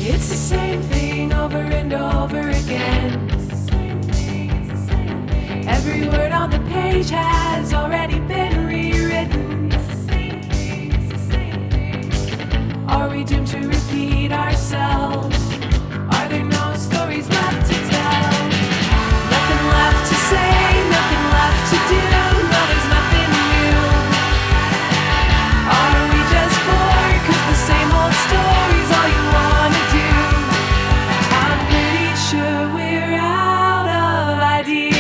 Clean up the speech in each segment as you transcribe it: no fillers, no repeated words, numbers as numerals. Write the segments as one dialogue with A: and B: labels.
A: It's the same thing over and over again. Every word on the page has already been rewritten. Are we doomed to repeat ourselves? Are there no stories left to tell? Nothing left to say, nothing left to do. No, there's nothing new. Are we just bored? 'Cause the same old story's all you wanna do. I'm pretty sure we're out of ideas.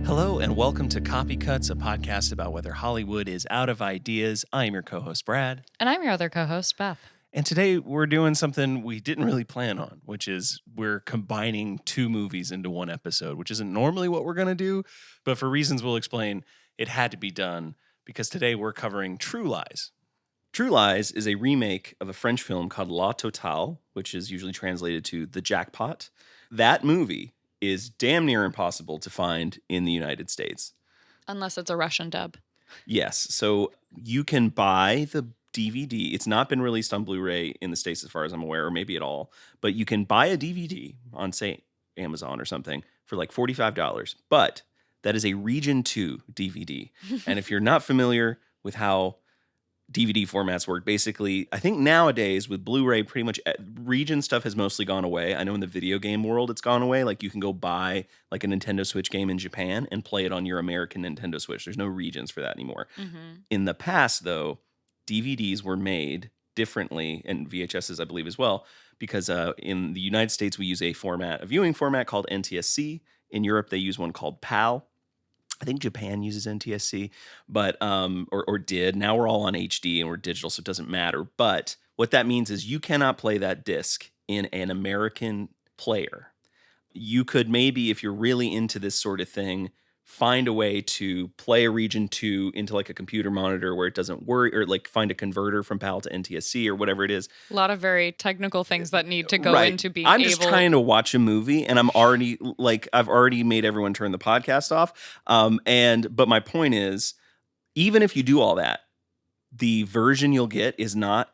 B: Hello and welcome to Copy Cuts, a podcast about whether Hollywood is out of ideas. I'm your co-host, Brad.
C: And I'm your other co-host, Beth.
B: And today we're doing something we didn't really plan on, which is we're combining two movies into one episode, which isn't normally what we're going to do. But for reasons we'll explain, it had to be done because today we're covering True Lies. True Lies is a remake of a French film called La Totale, which is usually translated to The Jackpot. That movie is damn near impossible to find in the United States.
C: Unless it's a Russian dub.
B: Yes. So you can buy the DVD. It's not been released on Blu-ray in the States as far as I'm aware, or maybe at all. But you can buy a DVD on, say, Amazon or something for like $45. But that is a Region 2 DVD. And if you're not familiar with how DVD formats work, basically, I think nowadays with Blu-ray, pretty much region stuff has mostly gone away. I know in the video game world it's gone away. Like you can go buy like a Nintendo Switch game in Japan and play it on your American Nintendo Switch. There's no regions for that anymore.
C: Mm-hmm.
B: In the past, though, DVDs were made differently, and VHSs, I believe, as well, because in the United States, we use a viewing format called NTSC. In Europe, they use one called PAL. I think Japan uses NTSC, but or did. Now we're all on HD and we're digital, so it doesn't matter. But what that means is you cannot play that disc in an American player. You could maybe, if you're really into this sort of thing, find a way to play a Region 2 into like a computer monitor where it doesn't worry, or like find a converter from PAL to NTSC or whatever it is.
C: A lot of very technical things that need to go
B: Right.
C: into being
B: I'm
C: able...
B: just trying to watch a movie and I've already made everyone turn the podcast off. But my point is, even if you do all that, the version you'll get does not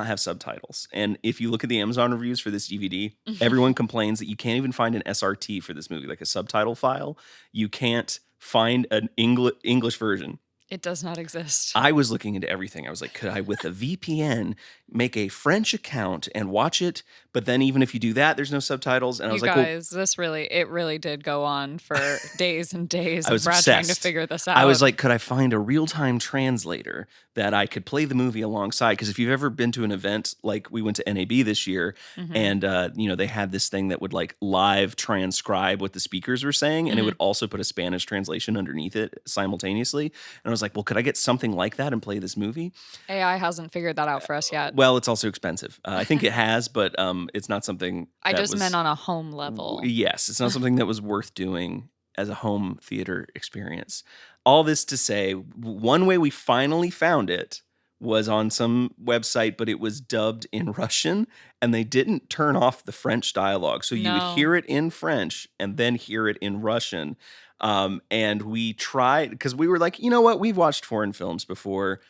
B: have subtitles. And if you look at the Amazon reviews for this DVD, everyone complains that you can't even find an SRT for this movie, like a subtitle file. You can't find an English version.
C: It does not exist.
B: I was looking into everything. I was like, could I, with a VPN, make a French account and watch it? But then even if you do that, there's no subtitles. And I was
C: you
B: like,
C: guys, it really did go on for days and days
B: I was
C: of Brad
B: obsessed.
C: trying to figure this out.
B: I was like, could I find a real-time translator that I could play the movie alongside? Because if you've ever been to an event, like we went to NAB this year, and they had this thing that would like live transcribe what the speakers were saying, and it would also put a Spanish translation underneath it simultaneously. And I was like, well, could I get something like that and play this movie?
C: AI hasn't figured that out for us yet.
B: Well, it's also expensive. I think it has, but it's not something
C: I just meant on a home level.
B: Yes, it's not something that was worth doing as a home theater experience. All this to say, one way we finally found it was on some website, but it was dubbed in Russian, and they didn't turn off the French dialogue. So you would hear it in French and then hear it in Russian. And we tried, because we were like, you know what? We've watched foreign films before.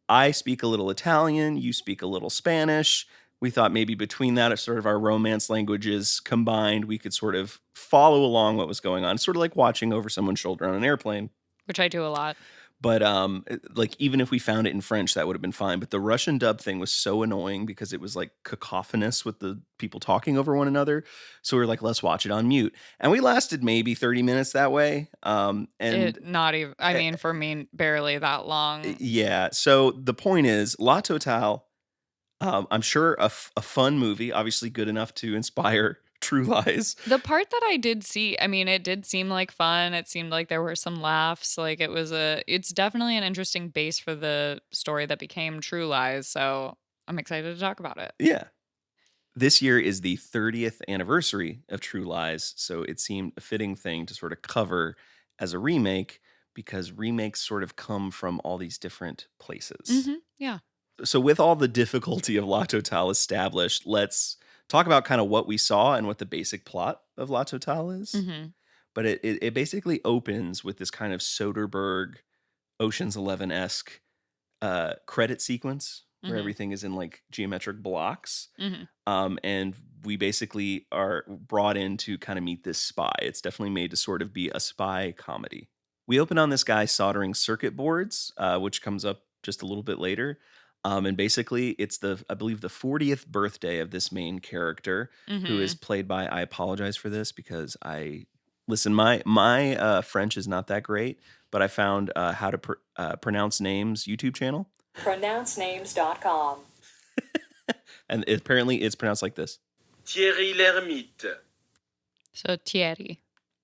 B: I speak a little Italian, you speak a little Spanish. We thought maybe between that, it's sort of our romance languages combined, we could sort of follow along what was going on. It's sort of like watching over someone's shoulder on an airplane.
C: Which I do a lot.
B: But like even if we found it in French, that would have been fine. But the Russian dub thing was so annoying because it was like cacophonous with the people talking over one another. So we were like, let's watch it on mute. And we lasted maybe 30 minutes that way. For me, barely that long. Yeah. So the point is, La Totale, I'm sure a fun movie, obviously good enough to inspire True Lies.
C: The part that I did see, it did seem like fun. It seemed like there were some laughs. Like it's definitely an interesting base for the story that became True Lies. So I'm excited to talk about it.
B: Yeah. This year is the 30th anniversary of True Lies. So it seemed a fitting thing to sort of cover as a remake because remakes sort of come from all these different places.
C: Mm-hmm. Yeah.
B: So with all the difficulty of La Totale established, let's talk about kind of what we saw and what the basic plot of La Totale is.
C: Mm-hmm.
B: But it basically opens with this kind of Soderbergh, Ocean's 11-esque credit sequence where
C: Mhm.
B: everything is in like geometric blocks.
C: Mhm.
B: And we basically are brought in to kind of meet this spy. It's definitely made to sort of be a spy comedy. We open on this guy soldering circuit boards, which comes up just a little bit later. And basically, it's I believe, the 40th birthday of this main character, who is
C: Mhm.
B: played by. I apologize for this because listen. My French is not that great, but I found how to pronounce names YouTube channel,
A: pronouncenames.com.
B: and apparently it's pronounced like this.
D: Thierry Lhermitte.
C: So Thierry.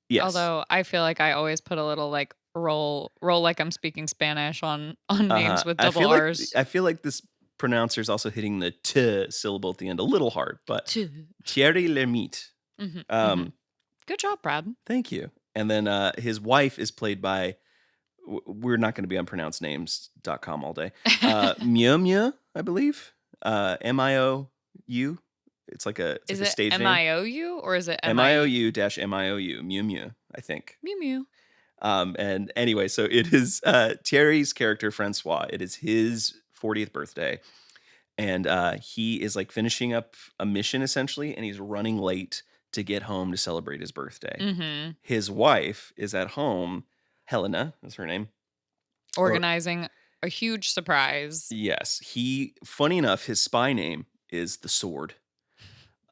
B: Yes.
C: Although I feel like I always put a little like roll like I'm speaking Spanish on names with double R's.
B: I feel like this pronouncer's also hitting the t syllable at the end a little hard, but Thierry Lhermitte.
C: Good job, Brad.
B: Thank you. And then his wife is played by, we're not going to be on pronouncenames.com all day. Miu Miu, I believe. Miou. It's like a
C: Is
B: a
C: it
B: stage name.
C: MIOU or is it
B: MIOU -MIOU. Miu Miu, I think.
C: Mew Mew.
B: And anyway, so it is Thierry's character, Francois. It is his 40th birthday. And he is like finishing up a mission essentially, and he's running late to get home to celebrate his birthday.
C: Mm-hmm.
B: His wife is at home. Helena is her name.
C: Organizing a huge surprise.
B: Yes. Funny enough, his spy name is the Sword,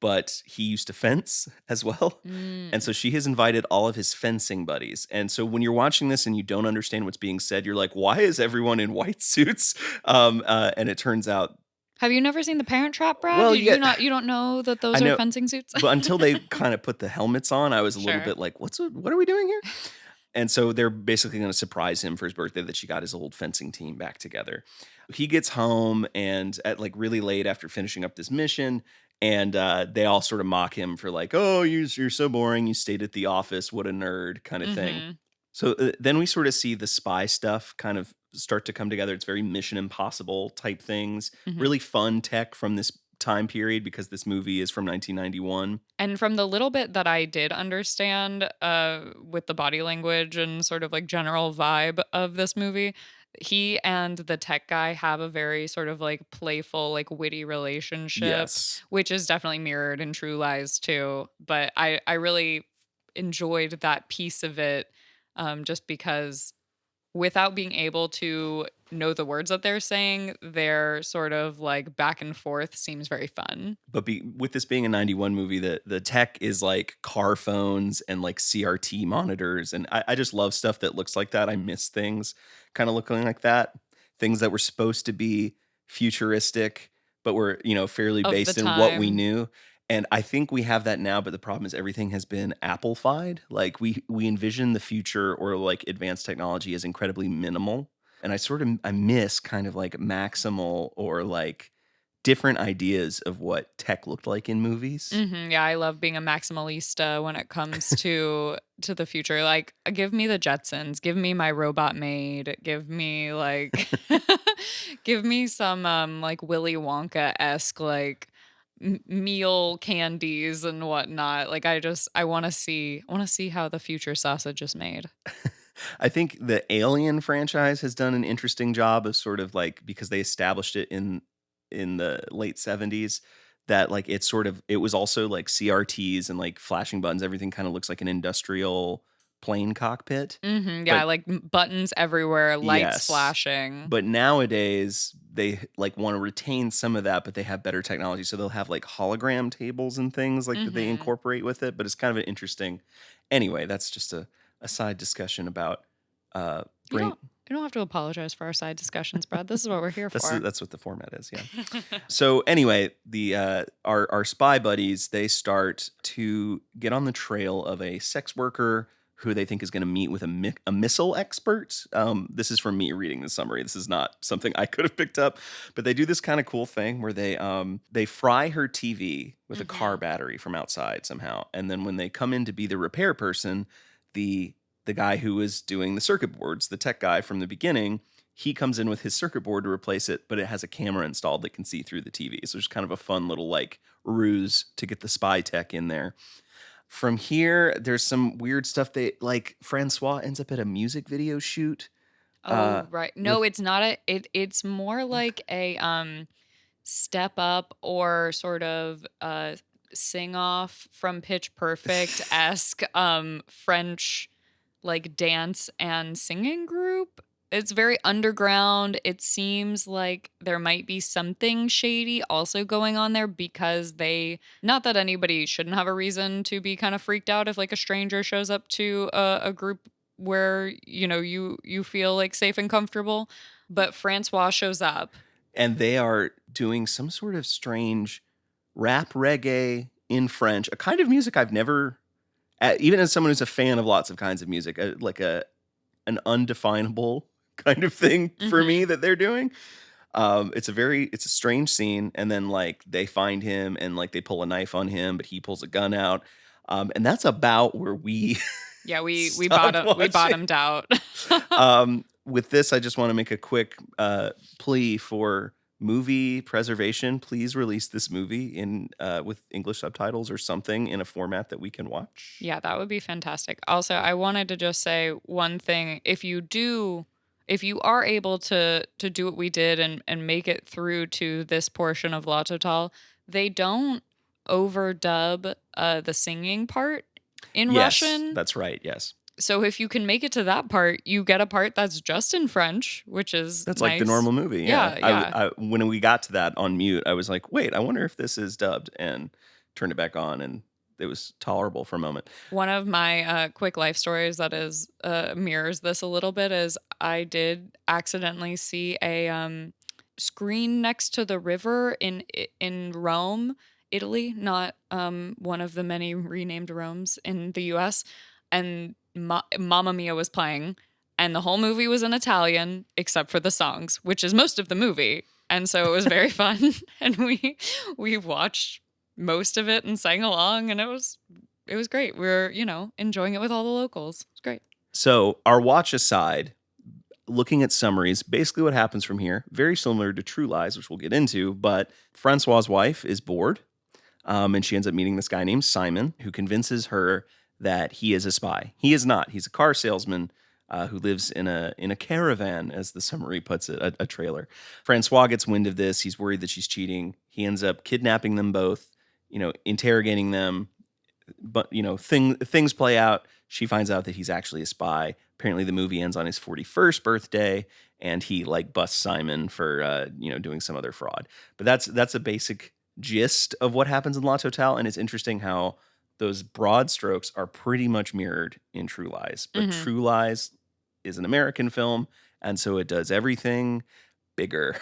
B: but he used to fence as well. And so she has invited all of his fencing buddies. And so when you're watching this and you don't understand what's being said, you're like, why is everyone in white suits? And it turns out.
C: Have you never seen The Parent Trap, Brad?
B: Well,
C: you don't know that those are fencing suits?
B: But until they kind of put the helmets on, I was a little bit like, what are we doing here? And so they're basically going to surprise him for his birthday that she got his old fencing team back together. He gets home and at like really late after finishing up this mission, and they all sort of mock him for like, oh, you're so boring. You stayed at the office. What a nerd kind of thing. So then we sort of see the spy stuff kind of start to come together. It's very Mission Impossible type things. Really fun tech from this time period because this movie is from 1991.
C: And from the little bit that I did understand with the body language and sort of like general vibe of this movie, he and the tech guy have a very sort of like playful, like witty relationship, which is definitely mirrored in True Lies too. But I really enjoyed that piece of it just because without being able to know the words that they're saying, their sort of like back and forth seems very fun.
B: But with this being a 91 movie, the tech is like car phones and like CRT monitors. And I just love stuff that looks like that. I miss things kind of looking like that. Things that were supposed to be futuristic, but were, fairly based in what we knew. And I think we have that now, but the problem is everything has been Apple-fied. Like we envision the future or like advanced technology as incredibly minimal. And I miss kind of like maximal or like different ideas of what tech looked like in movies.
C: Yeah, I love being a maximalista when it comes to the future. Like, give me the Jetsons, give me my robot maid, give me like, give me some like Willy Wonka-esque like meal candies and whatnot. Like, I want to see how the future sausage is made.
B: I think the Alien franchise has done an interesting job of sort of like, because they established it in the late 70s, that like it was also like CRTs and like flashing buttons. Everything kind of looks like an industrial plane cockpit.
C: Yeah, like buttons everywhere, lights flashing.
B: But nowadays they like want to retain some of that, but they have better technology. So they'll have like hologram tables and things like that they incorporate with it. But it's kind of an interesting. Anyway, that's just a side discussion about
C: You don't have to apologize for our side discussions, Brad. This is what we're here for.
B: That's what the format is, yeah. So anyway, the our spy buddies, they start to get on the trail of a sex worker who they think is going to meet with a missile expert. This is from me reading the summary. This is not something I could have picked up, but they do this kind of cool thing where they fry her TV with a car battery from outside somehow, and then when they come in to be the repair person, the guy who was doing the circuit boards, the tech guy from the beginning, he comes in with his circuit board to replace it, but it has a camera installed that can see through the TV. So it's kind of a fun little like ruse to get the spy tech in there. From here, there's some weird stuff. Francois ends up at a music video shoot
C: Oh, right. No, it's not it's more like a step up or sort of sing off from Pitch Perfect esque French like dance and singing group. It's very underground. It seems like there might be something shady also going on there because not that anybody shouldn't have a reason to be kind of freaked out if like a stranger shows up to a group where, you feel like safe and comfortable. But Francois shows up.
B: And they are doing some sort of strange rap reggae in French, a kind of music I've never, even as someone who's a fan of lots of kinds of music, like an undefinable kind of thing for me that they're doing. It's a strange scene. And then like they find him and like they pull a knife on him, but he pulls a gun out. And that's about where we
C: Yeah, we bottomed out.
B: With this, I just want to make a quick plea for movie preservation. Please release this movie in with English subtitles or something in a format that we can watch.
C: Yeah, that would be fantastic. Also, I wanted to just say one thing. If you are able to do what we did and make it through to this portion of La Totale, they don't overdub the singing part in Russian.
B: That's right. Yes.
C: So if you can make it to that part, you get a part that's just in French, which is
B: that's
C: nice.
B: Like the normal movie.
C: Yeah.
B: I, when we got to that on mute, I was like, wait, I wonder if this is dubbed, and turned it back on, and it was tolerable for a moment.
C: One of my quick life stories that is mirrors this a little bit is I did accidentally see a screen next to the river in Rome, Italy, not one of the many renamed Romes in the U.S., and Mamma Mia was playing, and the whole movie was in Italian except for the songs, which is most of the movie. And so it was very fun, and we watched most of it and sang along, and it was great. We were, enjoying it with all the locals. It's great.
B: So our watch aside, looking at summaries, basically what happens from here, very similar to True Lies, which we'll get into, but Francois's wife is bored, and she ends up meeting this guy named Simon, who convinces her that he is a spy. He is not. He's a car salesman who lives in a caravan, as the summary puts it, a trailer. Francois gets wind of this. He's worried that she's cheating. He ends up kidnapping them both, interrogating them. But, things play out. She finds out that he's actually a spy. Apparently the movie ends on his 41st birthday, and he busts Simon for, doing some other fraud. But that's a basic gist of what happens in La Totale, and it's interesting how those broad strokes are pretty much mirrored in True Lies. But True Lies is an American film, and so it does everything bigger.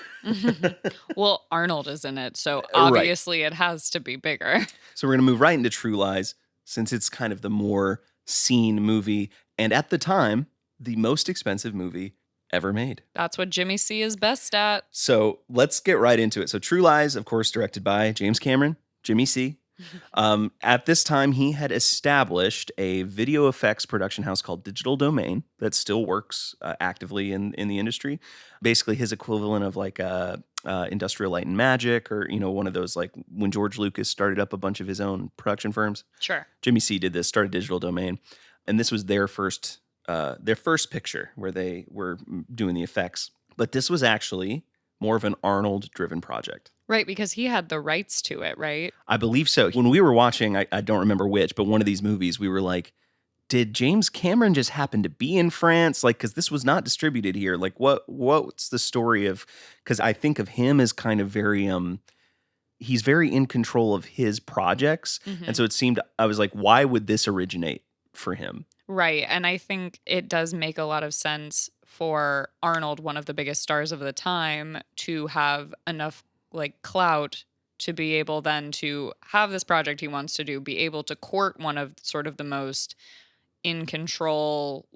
C: Well, Arnold is in it, so obviously It has to be bigger.
B: So we're going to move right into True Lies, since it's kind of the more seen movie, and at the time, the most expensive movie ever made.
C: That's what Jimmy C is best at.
B: So let's get right into it. So True Lies, of course, directed by James Cameron, Jimmy C. At this time, he had established a video effects production house called Digital Domain that still works actively in the industry. Basically, his equivalent of Industrial Light and Magic, or one of those when George Lucas started up a bunch of his own production firms.
C: Sure.
B: Jimmy C did this, started Digital Domain, and this was their first picture where they were doing the effects. But this was actually more of an Arnold-driven project.
C: Right, because he had the rights to it, right?
B: I believe so. When we were watching, I don't remember which, but one of these movies, we were like, did James Cameron just happen to be in France? Because this was not distributed here. What's the story of... Because I think of him as kind of very... he's very in control of his projects. Mm-hmm. And so it seemed... I was like, why would this originate for him?
C: Right, and I think it does make a lot of sense for Arnold, one of the biggest stars of the time, to have enough clout to be able then to have this project he wants to do, be able to court one of sort of the most in control,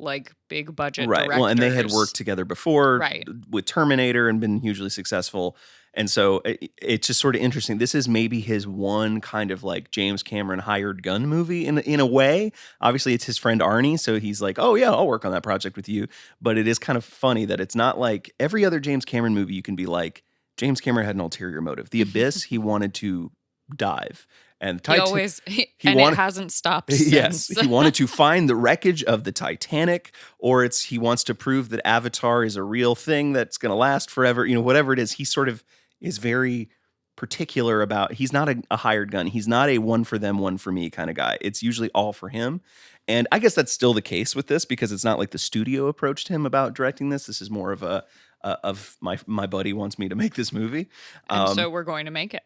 C: big budget
B: right.
C: directors.
B: Well, and they had worked together before
C: right.
B: with Terminator and been hugely successful. And so it's just sort of interesting. This is maybe his one kind of James Cameron hired gun movie in a way. Obviously, it's his friend Arnie, so he's like, oh yeah, I'll work on that project with you. But it is kind of funny that it's not like every other James Cameron movie you can be like, James Cameron had an ulterior motive. The Abyss, he wanted to dive. And
C: He always, and
B: wanted-
C: it hasn't stopped
B: Yes,
C: since.
B: he wanted to find the wreckage of the Titanic, or he wants to prove that Avatar is a real thing that's going to last forever. Whatever it is, he sort of is very particular about. He's not a hired gun. He's not a one for them, one for me kind of guy. It's usually all for him. And I guess that's still the case with this because it's not like the studio approached him about directing this. This is more of of my buddy wants me to make this movie.
C: And so we're going to make it.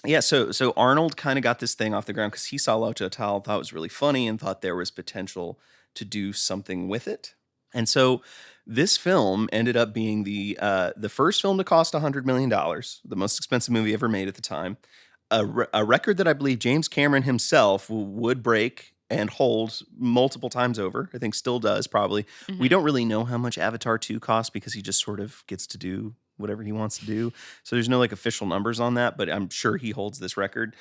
B: Yeah, so Arnold kind of got this thing off the ground because he saw La Totale, thought it was really funny, and thought there was potential to do something with it. And so this film ended up being the first film to cost $100 million, the most expensive movie ever made at the time, a record that I believe James Cameron himself would break and hold multiple times over. I think still does probably.
C: Mm-hmm.
B: We don't really know how much Avatar 2 cost because he just sort of gets to do whatever he wants to do. So there's no like official numbers on that, but I'm sure he holds this record.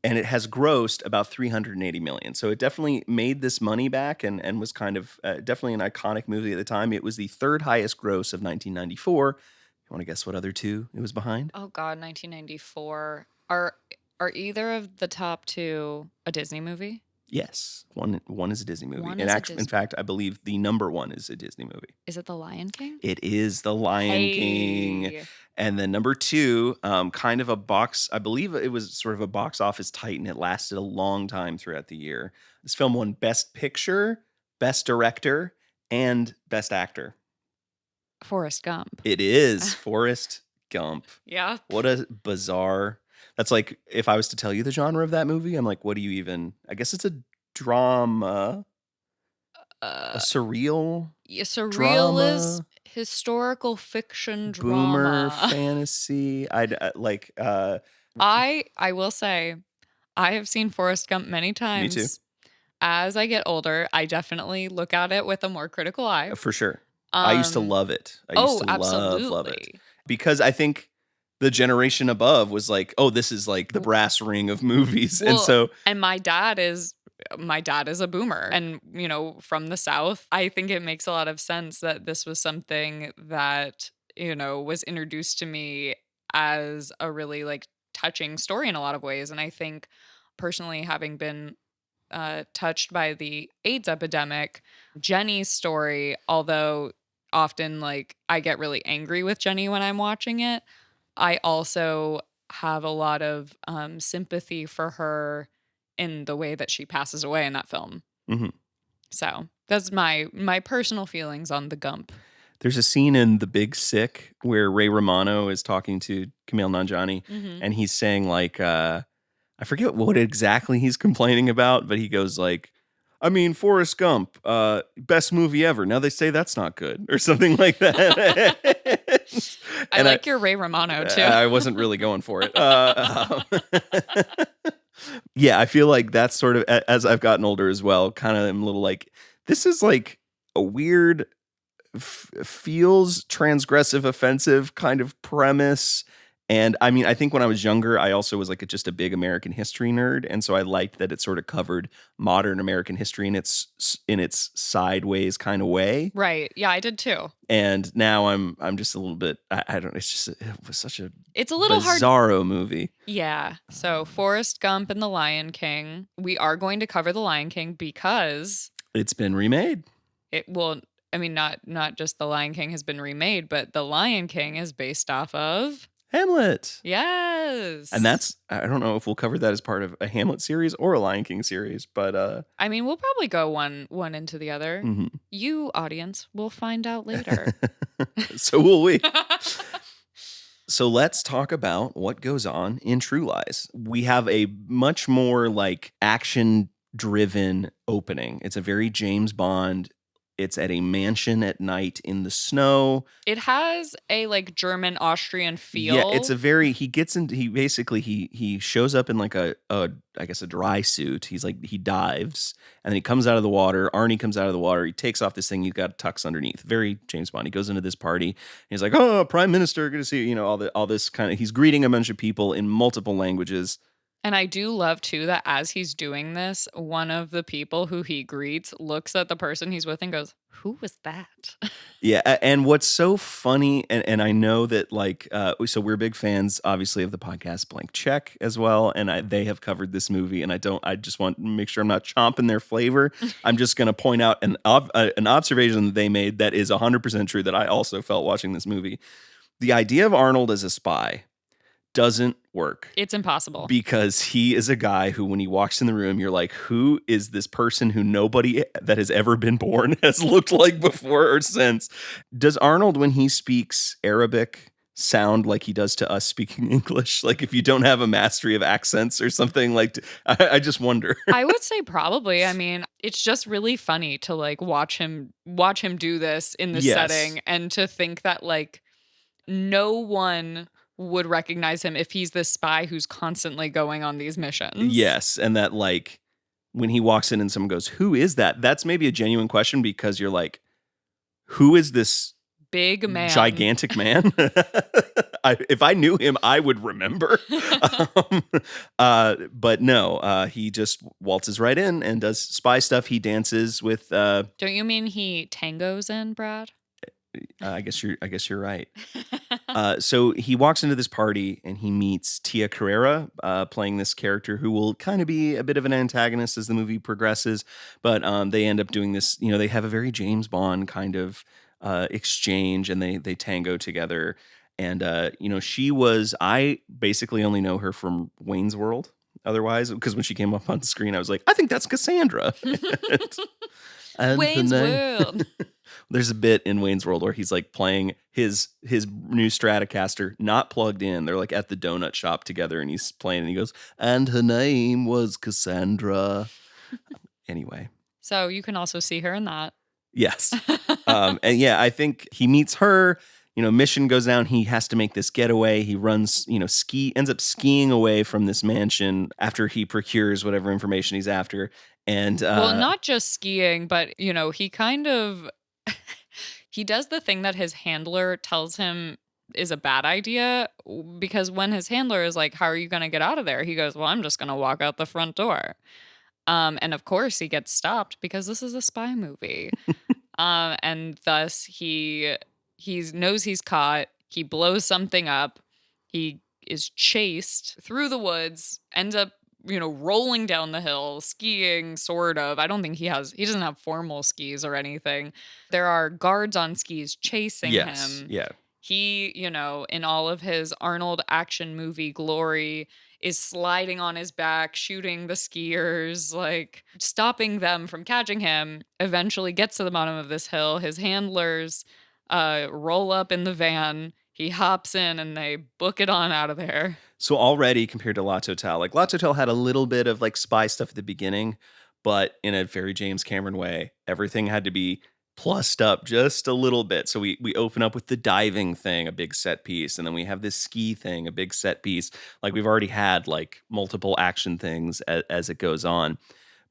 B: And it has grossed about $380 million. So it definitely made this money back and was kind of definitely an iconic movie at the time. It was the third highest gross of 1994. You want to guess what other two it was behind?
C: Oh God, 1994. Are either of the top two a Disney movie?
B: Yes. One is a Disney movie.
C: One
B: And
C: is a
B: in fact, I believe the number one is a Disney movie.
C: Is it The Lion King?
B: It is The Lion King. And then number two, kind of a box, I believe it was sort of a box office titan. It lasted a long time throughout the year. This film won Best Picture, Best Director, and Best Actor.
C: Forrest Gump.
B: It is Forrest Gump.
C: Yeah.
B: What a bizarre. That's like, if I was to tell you the genre of that movie, I'm like, what do you even, I guess it's a drama, a surreal
C: Surrealist
B: drama,
C: historical fiction
B: boomer
C: drama.
B: fantasy. I
C: will say, I have seen Forrest Gump many times.
B: Me too.
C: As I get older, I definitely look at it with a more critical eye.
B: For sure. I used to love it. I used to
C: absolutely.
B: love it. Because I think the generation above was like, oh, this is like the brass ring of movies.
C: And my dad is a boomer and, from the South. I think it makes a lot of sense that this was something that, was introduced to me as a really like touching story in a lot of ways. And I think personally, having been touched by the AIDS epidemic, Jenny's story, although often like I get really angry with Jenny when I'm watching it, I also have a lot of sympathy for her in the way that she passes away in that film.
B: Mm-hmm.
C: So that's my personal feelings on the Gump.
B: There's a scene in The Big Sick where Ray Romano is talking to Kumail Nanjiani,
C: Mm-hmm.
B: and he's saying like, I forget what exactly he's complaining about, but he goes like, I mean, Forrest Gump, best movie ever. Now they say that's not good or something like that.
C: I like your Ray Romano too.
B: I wasn't really going for it. Yeah, I feel like that's sort of, as I've gotten older as well, kind of am a little like, this is like a weird, feels transgressive, offensive kind of premise. And I mean, I think when I was younger, I also was like just a big American history nerd, and so I liked that it sort of covered modern American history in its sideways kind of way.
C: Right? Yeah, I did too.
B: And now I'm just a little bit. I don't. It was such a.
C: It's a little
B: bizarro movie.
C: Yeah. So Forrest Gump and The Lion King. We are going to cover The Lion King because
B: it's been remade.
C: It will. I mean, not just The Lion King has been remade, but The Lion King is based off of
B: Hamlet.
C: Yes.
B: And I don't know if we'll cover that as part of a Hamlet series or a Lion King series, but
C: I mean, we'll probably go one into the other.
B: Mm-hmm.
C: You, audience, will find out later.
B: So will we. So let's talk about what goes on in True Lies. We have a much more like action-driven opening. It's a very James Bond. It's at a mansion at night in the snow.
C: It has a like German Austrian feel.
B: Yeah, it's a very, he shows up in like I guess a dry suit. He dives and then he comes out of the water. Arnie comes out of the water. He takes off this thing. He's got tux underneath. Very James Bond. He goes into this party. And he's like, oh, Prime Minister, good to see you. All this kind of, he's greeting a bunch of people in multiple languages.
C: And I do love, too, that as he's doing this, one of the people who he greets looks at the person he's with and goes, who was that?
B: Yeah, and what's so funny, and I know that like, so we're big fans, obviously, of the podcast Blank Check as well, and they have covered this movie, and I just want to make sure I'm not chomping their flavor. I'm just going to point out an observation that they made that is 100% true that I also felt watching this movie. The idea of Arnold as a spy doesn't work.
C: It's impossible.
B: Because he is a guy who, when he walks in the room, you're like, who is this person who nobody that has ever been born has looked like before or since? Does Arnold, when he speaks Arabic, sound like he does to us speaking English? Like if you don't have a mastery of accents or something, like I just wonder.
C: I would say probably. I mean, it's just really funny to like watch him do this in this setting, and to think that like no one would recognize him if he's this spy who's constantly going on these missions.
B: Yes, and that like when he walks in and someone goes, who is that? That's maybe a genuine question, because you're like, who is this
C: big man,
B: gigantic man? If I knew him, I would remember. But no, he just waltzes right in and does spy stuff. He dances with.
C: Don't you mean he tangos in, Brad?
B: I guess you're right. So he walks into this party and he meets Tia Carrera, playing this character who will kind of be a bit of an antagonist as the movie progresses. But they end up doing this. You know, they have a very James Bond kind of exchange, and they tango together. And you know, I basically only know her from Wayne's World. Otherwise, because when she came up on the screen, I was like, I think that's Cassandra. And
C: Wayne's World.
B: There's a bit in Wayne's World where he's like playing his new Stratocaster, not plugged in. They're like at the donut shop together, and he's playing, and he goes, and her name was Cassandra. Anyway.
C: So you can also see her in that.
B: Yes. And yeah, I think he meets her. You know, mission goes down. He has to make this getaway. He runs, you know, ends up skiing away from this mansion after he procures whatever information he's after. And
C: well, not just skiing, but, you know, he kind of he does the thing that his handler tells him is a bad idea, because when his handler is like, how are you going to get out of there? He goes, well, I'm just going to walk out the front door. And of course he gets stopped because this is a spy movie. And thus he knows he's caught. He blows something up. He is chased through the woods, ends up, you know, rolling down the hill, skiing, sort of. I don't think he doesn't have formal skis or anything. There are guards on skis chasing him.
B: Yeah.
C: He, you know, in all of his Arnold action movie glory, is sliding on his back, shooting the skiers, like stopping them from catching him. Eventually gets to the bottom of this hill. His handlers roll up in the van. He hops in and they book it on out of there.
B: So already compared to La Totale, like La Totale had a little bit of like spy stuff at the beginning, but in a very James Cameron way, everything had to be plussed up just a little bit. So we open up with the diving thing, a big set piece, and then we have this ski thing, a big set piece. Like we've already had like multiple action things as it goes on.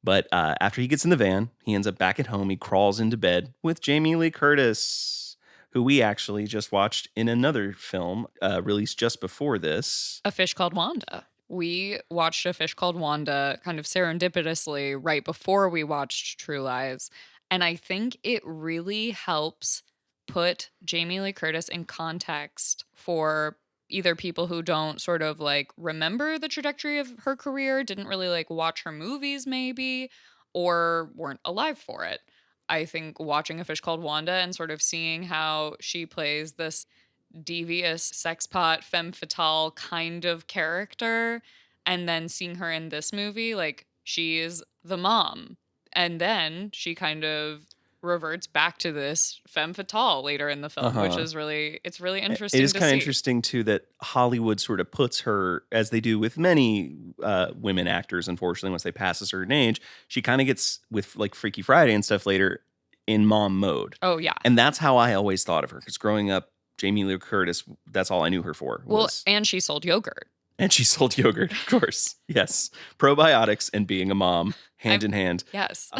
B: But after he gets in the van, he ends up back at home. He crawls into bed with Jamie Lee Curtis, who we actually just watched in another film released just before this.
C: A Fish Called Wanda. We watched A Fish Called Wanda kind of serendipitously right before we watched True Lies. And I think it really helps put Jamie Lee Curtis in context for either people who don't sort of like remember the trajectory of her career, didn't really like watch her movies maybe, or weren't alive for it. I think watching A Fish Called Wanda and sort of seeing how she plays this devious sexpot femme fatale kind of character, and then seeing her in this movie, like she is the mom. And then she kind of reverts back to this femme fatale later in the film, which is really interesting.
B: It is kind of interesting too that Hollywood sort of puts her, as they do with many women actors, unfortunately, once they pass a certain age, she kind of gets, with like Freaky Friday and stuff later, in mom mode.
C: Oh yeah.
B: And that's how I always thought of her, because growing up, Jamie Lee Curtis, that's all I knew her for.
C: Well, and she sold yogurt.
B: And she sold yogurt, of course. Yes. Probiotics and being a mom, hand in hand.
C: Yes.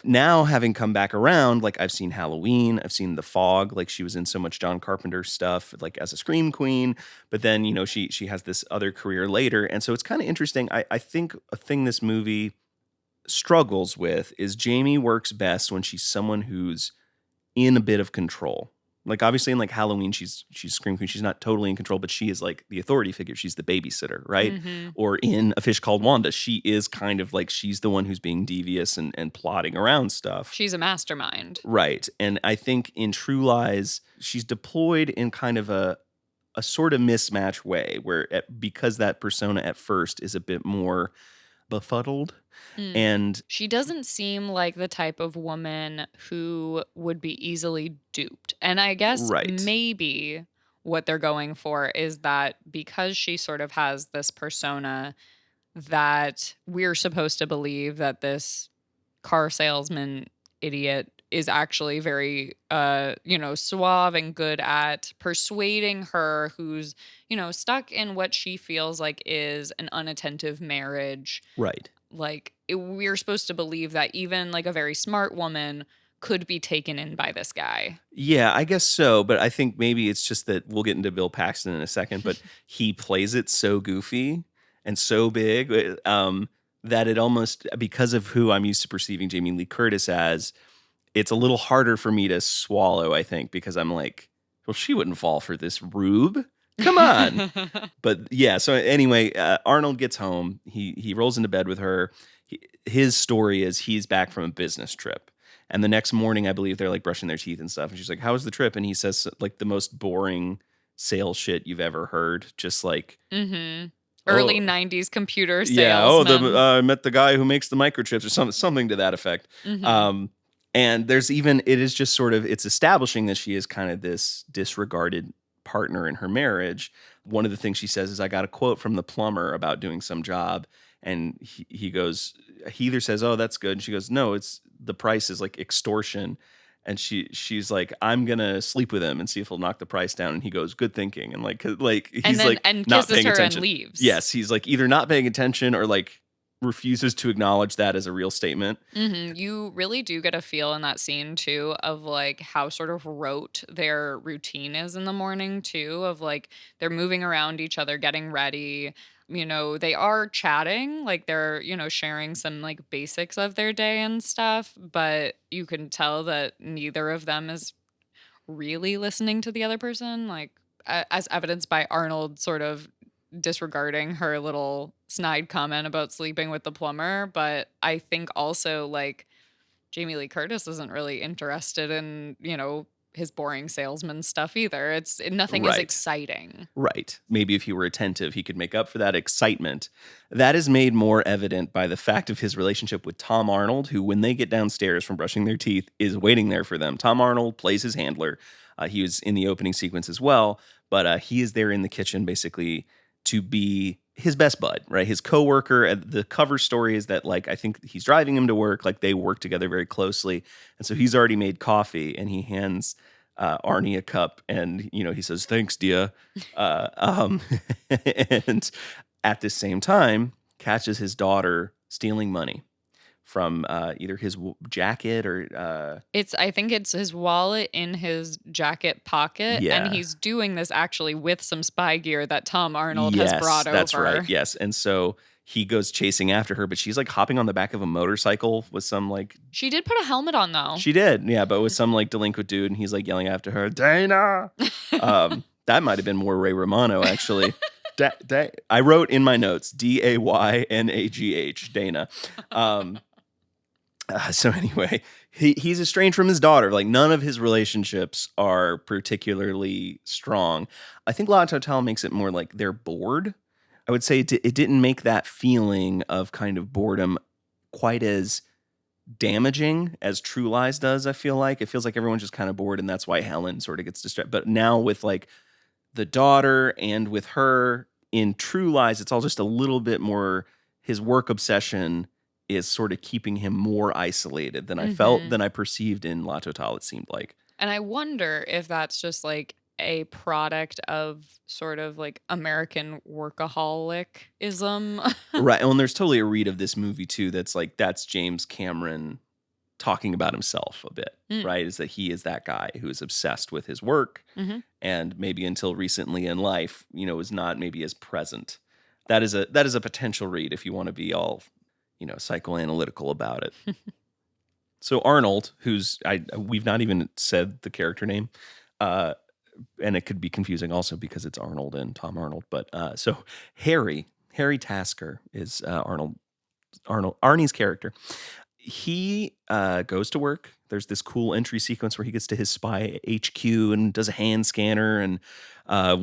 B: Now, having come back around, like I've seen Halloween, I've seen The Fog, like she was in so much John Carpenter stuff, like as a scream queen. But then, she has this other career later. And so it's kind of interesting. I think a thing this movie struggles with is Jamie works best when she's someone who's in a bit of control. Like obviously in like Halloween, she's scream queen. She's not totally in control, but she is like the authority figure. She's the babysitter, right?
C: Mm-hmm.
B: Or in A Fish Called Wanda, she is kind of like she's the one who's being devious and plotting around stuff.
C: She's a mastermind.
B: Right. And I think in True Lies, she's deployed in kind of a sort of mismatch way where because that persona at first is a bit more befuddled. And
C: she doesn't seem like the type of woman who would be easily duped. And I guess maybe what they're going for is that because she sort of has this persona that we're supposed to believe that this car salesman idiot is actually very suave and good at persuading her who's stuck in what she feels like is an unattentive marriage.
B: Right.
C: Like we're supposed to believe that even like a very smart woman could be taken in by this guy.
B: Yeah, I guess so. But I think maybe it's just that we'll get into Bill Paxton in a second, but he plays it so goofy and so big that it almost, because of who I'm used to perceiving Jamie Lee Curtis as, it's a little harder for me to swallow, I think, because I'm like, well, she wouldn't fall for this rube. Come on. But yeah, so anyway, Arnold gets home. He rolls into bed with her. His story is he's back from a business trip. And the next morning, I believe they're like brushing their teeth and stuff. And she's like, how was the trip? And he says like the most boring sales shit you've ever heard. Just like...
C: Mm-hmm. Early 90s computer salesman.
B: Yeah, I met the guy who makes the microchips or something to that effect.
C: Mm-hmm.
B: And there's even, it is just sort of, it's establishing that she is kind of this disregarded partner in her marriage. One of the things she says is, I got a quote from the plumber about doing some job. And he goes, he either says, oh, that's good. And she goes, no, it's the price is like extortion. And she's like, I'm going to sleep with him and see if he'll knock the price down. And he goes, good thinking. And like he's
C: and
B: not
C: kisses
B: paying
C: her
B: attention.
C: And leaves.
B: Yes. He's like either not paying attention or like refuses to acknowledge that as a real statement.
C: Mm-hmm. You really do get a feel in that scene too of like how sort of rote their routine is in the morning too, of like they're moving around each other, getting ready. They are chatting, like they're, sharing some like basics of their day and stuff, but you can tell that neither of them is really listening to the other person, like as evidenced by Arnold sort of disregarding her little snide comment about sleeping with the plumber. But I think also like Jamie Lee Curtis isn't really interested in, his boring salesman stuff either. Nothing is exciting.
B: Right. Maybe if he were attentive, he could make up for that excitement. That is made more evident by the fact of his relationship with Tom Arnold, who when they get downstairs from brushing their teeth is waiting there for them. Tom Arnold plays his handler. He was in the opening sequence as well, but he is there in the kitchen basically to be his best bud, right? His coworker. The cover story is that like, I think he's driving him to work. Like they work together very closely. And so he's already made coffee and he hands Arnie a cup and, he says, thanks, dear. And at the same time catches his daughter stealing money from either his jacket or...
C: I think it's his wallet in his jacket pocket.
B: Yeah.
C: And he's doing this actually with some spy gear that Tom Arnold has brought over.
B: That's right. Yes. And so he goes chasing after her, but she's like hopping on the back of a motorcycle with some like...
C: She did put a helmet on though.
B: She did. Yeah. But with some like delinquent dude and he's like yelling after her, Dana. That might've been more Ray Romano actually. I wrote in my notes, Daynagh, Dana. So anyway, he's estranged from his daughter. Like none of his relationships are particularly strong. I think La Totale makes it more like they're bored. I would say it didn't make that feeling of kind of boredom quite as damaging as True Lies does. I feel like it feels like everyone's just kind of bored, and that's why Helen sort of gets distracted. But now with like the daughter and with her in True Lies, it's all just a little bit more. His work obsession is sort of keeping him more isolated than I felt, than I perceived in La Totale, it seemed like.
C: And I wonder if that's just like a product of sort of like American workaholicism.
B: Right. And there's totally a read of this movie too that's like that's James Cameron talking about himself a bit,
C: Mm.
B: right? Is that he is that guy who is obsessed with his work
C: Mhm.
B: and maybe until recently in life, is not maybe as present. That is a potential read if you want to be all, psychoanalytical about it. So Arnold, we've not even said the character name, and it could be confusing also because it's Arnold and Tom Arnold. But so Harry Tasker is Arnie's character. He goes to work. There's this cool entry sequence where he gets to his spy HQ and does a hand scanner. And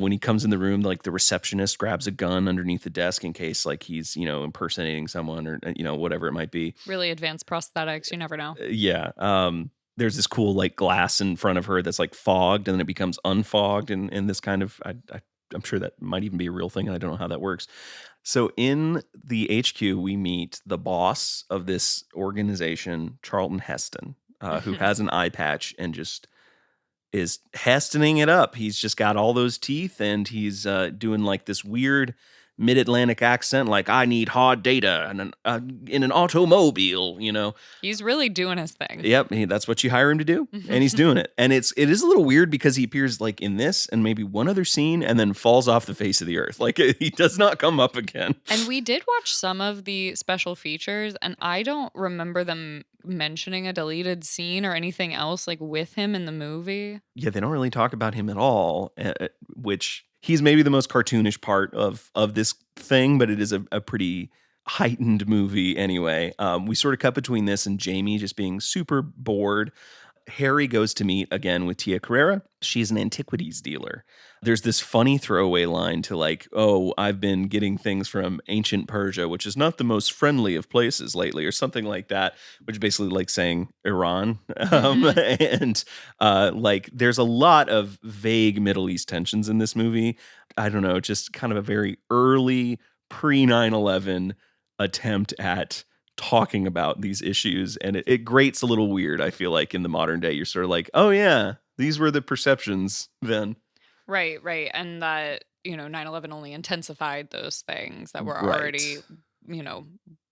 B: when he comes in the room, like the receptionist grabs a gun underneath the desk in case like he's, impersonating someone or, whatever it might be.
C: Really advanced prosthetics. You never know.
B: Yeah. There's this cool like glass in front of her that's like fogged and then it becomes unfogged. And this kind of, I'm sure that might even be a real thing. And I don't know how that works. So in the HQ, we meet the boss of this organization, Charlton Heston, who has an eye patch and just is Hestoning it up. He's just got all those teeth and he's doing like this weird mid-Atlantic accent, like I need hard data and in an automobile,
C: He's really doing his thing.
B: Yep, that's what you hire him to do, and he's doing it. And it is a little weird because he appears like in this and maybe one other scene, and then falls off the face of the earth. Like he does not come up again.
C: And we did watch some of the special features, and I don't remember them mentioning a deleted scene or anything else like with him in the movie.
B: Yeah, they don't really talk about him at all, which he's maybe the most cartoonish part of this thing, but it is a pretty heightened movie anyway. We sort of cut between this and Jamie just being super bored. Harry goes to meet again with Tia Carrera. She's an antiquities dealer. There's this funny throwaway line to like, oh, I've been getting things from ancient Persia, which is not the most friendly of places lately, or something like that, which is basically like saying Iran. And like there's a lot of vague Middle East tensions in this movie. I don't know, just kind of a very early pre 9/11 attempt at talking about these issues, and it grates a little weird. I feel like in the modern day you're sort of like, oh yeah, these were the perceptions then.
C: Right. And that 9/11 only intensified those things that were
B: Right.
C: already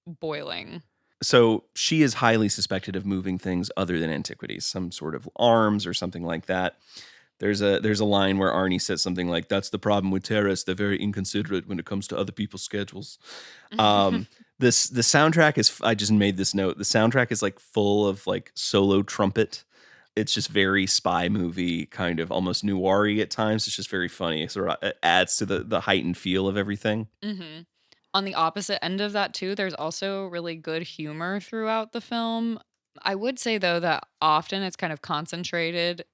C: boiling.
B: So she is highly suspected of moving things other than antiquities, some sort of arms or something like that. There's a line where Arnie says something like, that's the problem with terrorists, they're very inconsiderate when it comes to other people's schedules. The soundtrack is, I just made this note, the soundtrack is like full of like solo trumpet. It's just very spy movie, kind of almost noir-y at times. It's just very funny. It sort of adds to the heightened feel of everything.
C: Mm-hmm. On the opposite end of that too, there's also really good humor throughout the film. I would say though that often it's kind of concentrated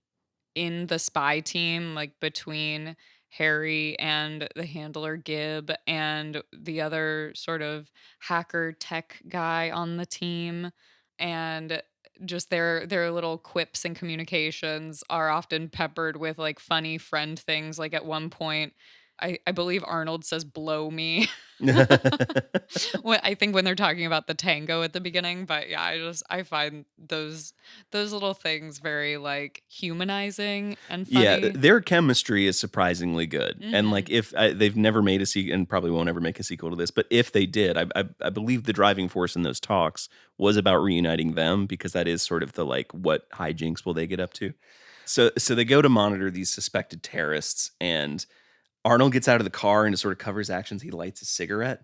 C: in the spy team, like between Harry and the handler Gib and the other sort of hacker tech guy on the team. And just their little quips and communications are often peppered with like funny friend things. Like at one point, I believe Arnold says blow me. I think when they're talking about the tango at the beginning, but yeah, I find those little things very like humanizing and funny.
B: Yeah, their chemistry is surprisingly good. And
C: Mhm.
B: like if they've never made a sequel and probably won't ever make a sequel to this, but if they did, I believe the driving force in those talks was about reuniting them, because that is sort of the like, what hijinks will they get up to? So they go to monitor these suspected terrorists, and Arnold gets out of the car and to sort of cover his actions, he lights a cigarette.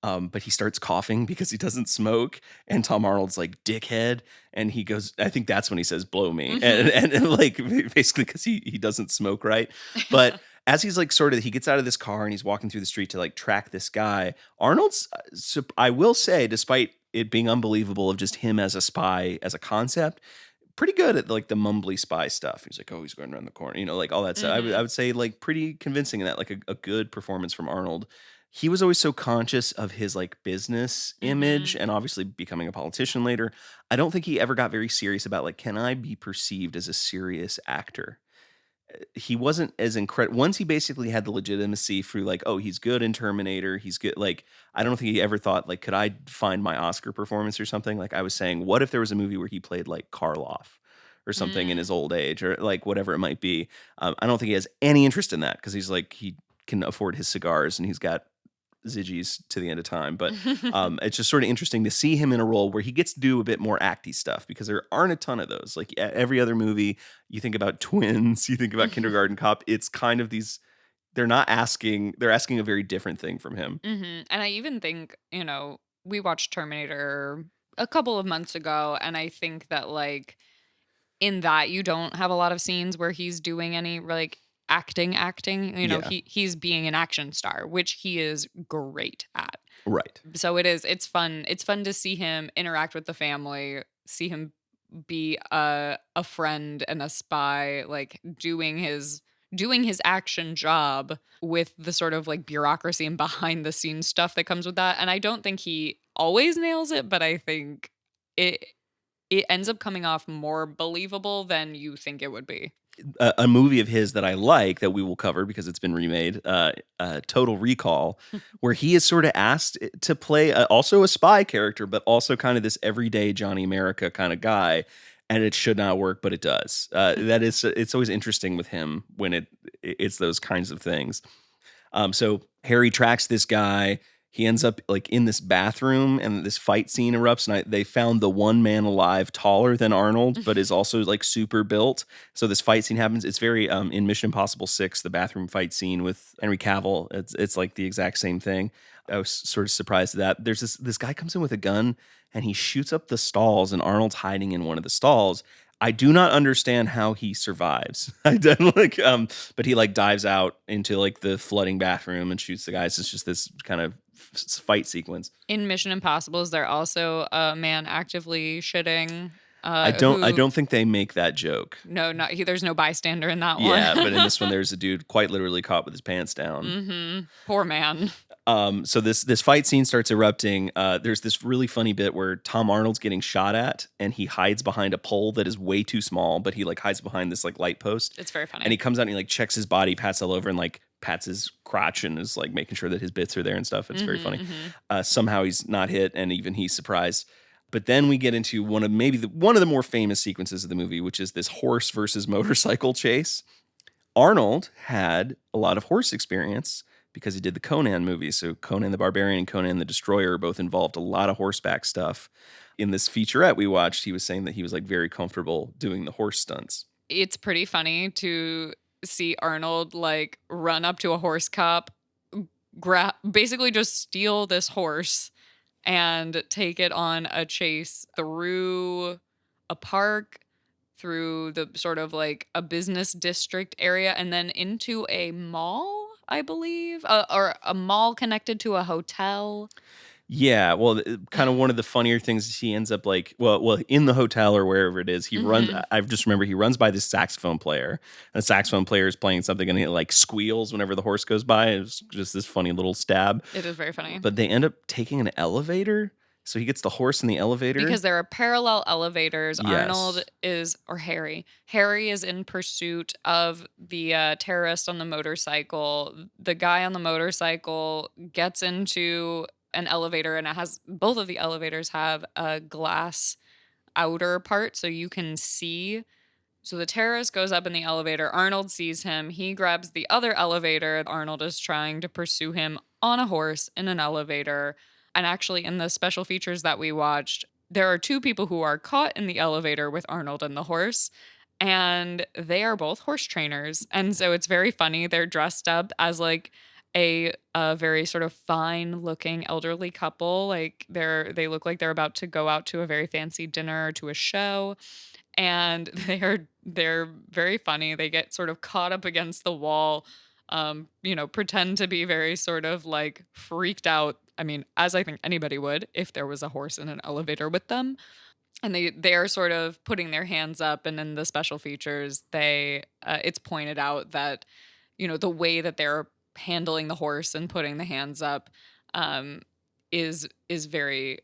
B: But he starts coughing because he doesn't smoke. And Tom Arnold's like, dickhead. And he goes, I think that's when he says, blow me. And like, basically because he doesn't smoke, right? But as he's like, he gets out of this car and he's walking through the street to like track this guy. Arnold's, I will say, despite it being unbelievable of just him as a spy, as a concept, pretty good at like the mumbly spy stuff. He's like, oh, he's going around the corner, like all that stuff. I would say like pretty convincing in that, like a good performance from Arnold. He was always so conscious of his like business image and obviously becoming a politician later. I don't think he ever got very serious about like, can I be perceived as a serious actor? He wasn't as incredible. Once he basically had the legitimacy through like, oh, he's good in Terminator. He's good. Like, I don't think he ever thought like, could I find my Oscar performance or something? Like I was saying, what if there was a movie where he played like Karloff or something in his old age, or like whatever it might be. I don't think he has any interest in that because he's like, he can afford his cigars and he's got Ziggies to the end of time. But it's just sort of interesting to see him in a role where he gets to do a bit more acty stuff because there aren't a ton of those. Like every other movie, you think about Twins, you think about Kindergarten Cop, it's kind of these, they're asking a very different thing from him.
C: And I even think, we watched Terminator a couple of months ago, and I think that like in that you don't have a lot of scenes where he's doing any like acting.
B: Yeah.
C: He's being an action star, which he is great at.
B: Right.
C: So it's fun to see him interact with the family, see him be a friend and a spy, like doing his action job with the sort of like bureaucracy and behind the scenes stuff that comes with that. And I don't think he always nails it, but I think it ends up coming off more believable than you think it would be.
B: A movie of his that I like that we will cover because it's been remade, Total Recall, where he is sort of asked to play also a spy character, but also kind of this everyday Johnny America kind of guy. And it should not work, but it does. It's always interesting with him when it's those kinds of things. So Harry tracks this guy. He ends up like in this bathroom and this fight scene erupts. And they found the one man alive taller than Arnold, but is also like super built. So this fight scene happens. It's very in Mission Impossible 6, the bathroom fight scene with Henry Cavill. It's like the exact same thing. I was sort of surprised at that. There's this guy comes in with a gun and he shoots up the stalls and Arnold's hiding in one of the stalls. I do not understand how he survives. I don't like, but he like dives out into like the flooding bathroom and shoots the guys. It's just this kind of fight sequence.
C: In Mission Impossible, is there also a man actively shitting?
B: I don't think they make that joke.
C: No, there's no bystander in that one.
B: Yeah, but in this one, there's a dude quite literally caught with his pants down.
C: Mm-hmm. Poor man.
B: So this fight scene starts erupting. There's this really funny bit where Tom Arnold's getting shot at, and he hides behind a pole that is way too small, but he like hides behind this like light post.
C: It's very funny.
B: And he comes out and he like checks his body, pats all over, and like pats his crotch and is like making sure that his bits are there and stuff. It's very funny. Somehow he's not hit, and even he's surprised. But then we get into one of the more famous sequences of the movie, which is this horse versus motorcycle chase. Arnold had a lot of horse experience because he did the Conan movies. So Conan the Barbarian and Conan the Destroyer both involved a lot of horseback stuff. In this featurette we watched, he was saying that he was like very comfortable doing the horse stunts.
C: It's pretty funny to see Arnold like run up to a horse cop, basically just steal this horse and take it on a chase through a park, through the sort of like a business district area, and then into a mall, I believe, or a mall connected to a hotel.
B: Yeah, well, kind of one of the funnier things is he ends up like, well, in the hotel or wherever it is, he runs. I just remember he runs by this saxophone player, and the saxophone player is playing something, and he like squeals whenever the horse goes by. It's just this funny little stab.
C: It is very funny.
B: But they end up taking an elevator, so he gets the horse in the elevator
C: because there are parallel elevators.
B: Yes.
C: Harry is in pursuit of the terrorist on the motorcycle. The guy on the motorcycle gets into an elevator, and both of the elevators have a glass outer part so you can see. So the terrorist goes up in the elevator. Arnold sees him. He grabs the other elevator. Arnold is trying to pursue him on a horse in an elevator. And actually, in the special features that we watched, there are two people who are caught in the elevator with Arnold and the horse, and they are both horse trainers. And so it's very funny. They're dressed up as like a very sort of fine-looking elderly couple. Like they look like they're about to go out to a very fancy dinner or to a show, and they're very funny. They get sort of caught up against the wall, pretend to be very sort of like freaked out. I mean, as I think anybody would if there was a horse in an elevator with them. And they are sort of putting their hands up, and in the special features, it's pointed out that, the way that they're handling the horse and putting the hands up is very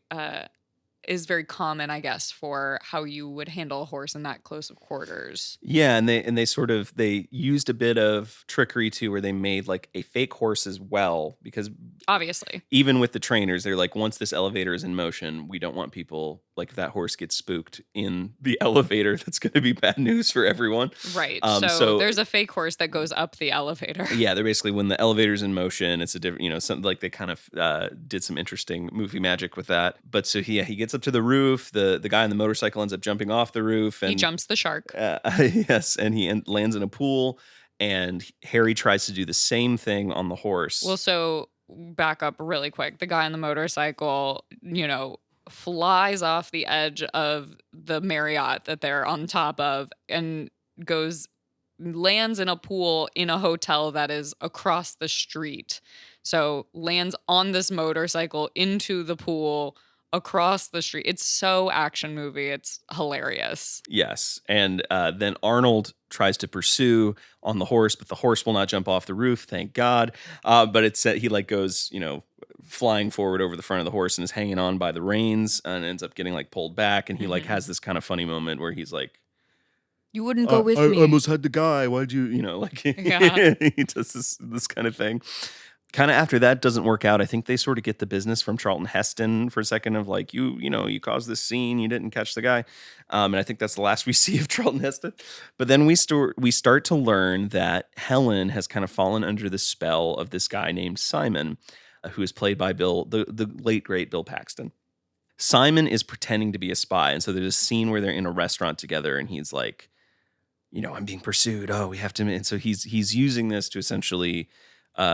C: common, I guess, for how you would handle a horse in that close of quarters.
B: Yeah, and they used a bit of trickery too, where they made like a fake horse as well, because
C: obviously,
B: even with the trainers, they're like, once this elevator is in motion, we don't want people like if that horse gets spooked in the elevator, that's going to be bad news for everyone.
C: Right.
B: So
C: So there's a fake horse that goes up the elevator.
B: yeah, they're basically when the elevator's in motion, it's a different, something like they kind of did some interesting movie magic with that. But so he gets up to the roof. The guy on the motorcycle ends up jumping off the roof, and
C: He jumps the shark.
B: yes, and he lands in a pool. And Harry tries to do the same thing on the horse.
C: Well, so back up really quick. The guy on the motorcycle, flies off the edge of the Marriott that they're on top of and lands in a pool in a hotel that is across the street. So lands on this motorcycle into the pool across the street. It's so action movie. It's hilarious.
B: Yes. And then Arnold tries to pursue on the horse, but the horse will not jump off the roof, thank God. But it's he like goes, flying forward over the front of the horse and is hanging on by the reins and ends up getting like pulled back. And he like has this kind of funny moment where he's like,
C: "You wouldn't go with me.
B: I almost had the guy. Why'd you,
C: Yeah.
B: he does this kind of thing. Kind of after that doesn't work out. I think they sort of get the business from Charlton Heston for a second of like, you caused this scene, you didn't catch the guy. And I think that's the last we see of Charlton Heston. But then we start to learn that Helen has kind of fallen under the spell of this guy named Simon, who is played by the late, great Bill Paxton. Simon is pretending to be a spy. And so there's a scene where they're in a restaurant together and he's like, I'm being pursued. Oh, we have to. And so he's using this to essentially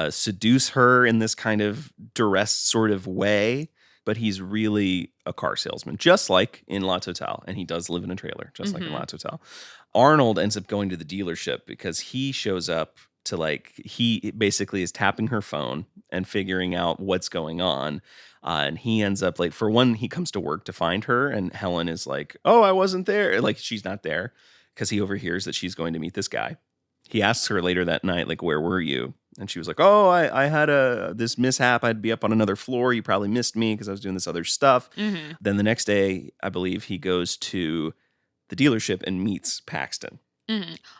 B: seduce her in this kind of duress sort of way, but he's really a car salesman, just like in La Totale, and he does live in a trailer, just like in La Totale. Arnold ends up going to the dealership because he shows up to he basically is tapping her phone and figuring out what's going on, and he ends up for one, he comes to work to find her, and Helen is like, "Oh, I wasn't there," like she's not there because he overhears that she's going to meet this guy. He asks her later that night, like, "Where were you?" And she was like, "Oh, I had this mishap. I'd be up on another floor. You probably missed me because I was doing this other stuff." Then the next day, I believe he goes to the dealership and meets Paxton.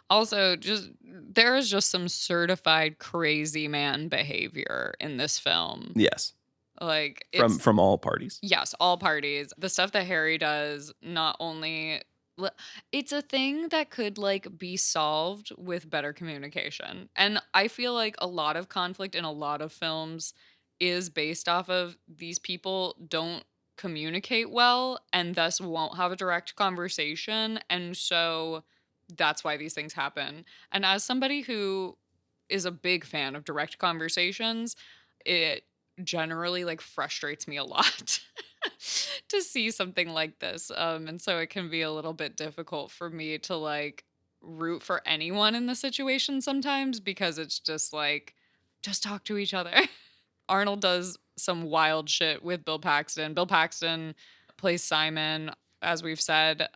C: Also, there is just some certified crazy man behavior in this film.
B: Yes.
C: Like
B: From all parties.
C: Yes, all parties. The stuff that Harry does, not only it's a thing that could be solved with better communication. And I feel like a lot of conflict in a lot of films is based off of these people don't communicate well and thus won't have a direct conversation. And so that's why these things happen. And as somebody who is a big fan of direct conversations, it generally frustrates me a lot to see something like this. And so it can be a little bit difficult for me to root for anyone in the situation sometimes because it's just talk to each other. Arnold does some wild shit with Bill Paxton. Bill Paxton plays Simon, as we've said.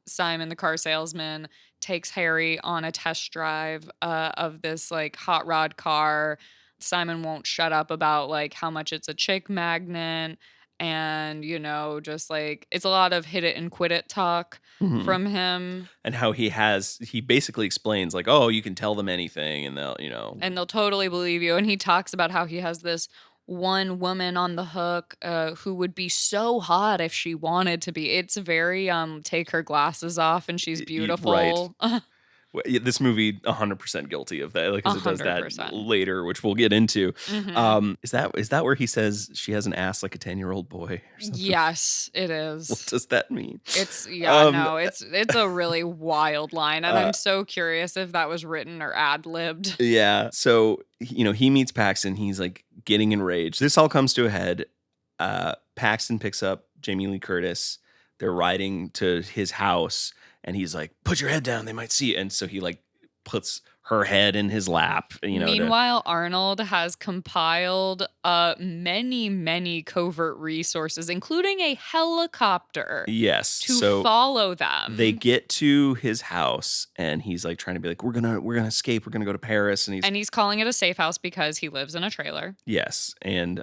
C: Simon, the car salesman, takes Harry on a test drive of this hot rod car. Simon won't shut up about how much it's a chick magnet. And, it's a lot of hit it and quit it talk from him.
B: And how he basically explains oh, you can tell them anything and they'll,
C: And they'll totally believe you. And he talks about how he has this one woman on the hook who would be so hot if she wanted to be. It's very take her glasses off and she's beautiful.
B: Right. This movie 100% guilty of that, because it does that
C: 100%.
B: later, which we'll get into. Is that where he says she has an ass like a 10-year-old boy or something?
C: Yes, it is.
B: What does that mean?
C: It's it's a really wild line, and I'm so curious if that was written or ad-libbed.
B: Yeah. So he meets Paxton. He's getting enraged. This all comes to a head. Paxton picks up Jamie Lee Curtis. They're riding to his house. And he's like, "Put your head down, they might see it." And so he puts her head in his lap.
C: Meanwhile, Arnold has compiled many, many covert resources, including a helicopter.
B: Yes,
C: to follow them.
B: They get to his house, and he's trying to be we're gonna escape. We're gonna go to Paris, and he's
C: calling it a safe house because he lives in a trailer.
B: Yes, and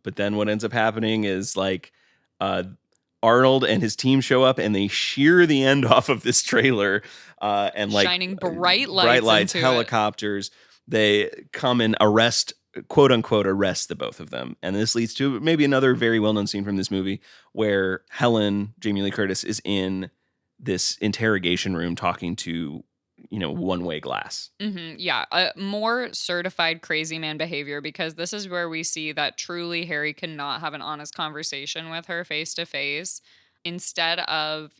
B: but then what ends up happening is Arnold and his team show up and they shear the end off of this trailer and
C: shining bright lights
B: helicopters. They come and arrest quote unquote arrests the both of them. And this leads to maybe another very well known scene from this movie where Helen, Jamie Lee Curtis, is in this interrogation room talking to, one-way glass.
C: Yeah, more certified crazy man behavior, because this is where we see that truly Harry cannot have an honest conversation with her face to face. Instead of,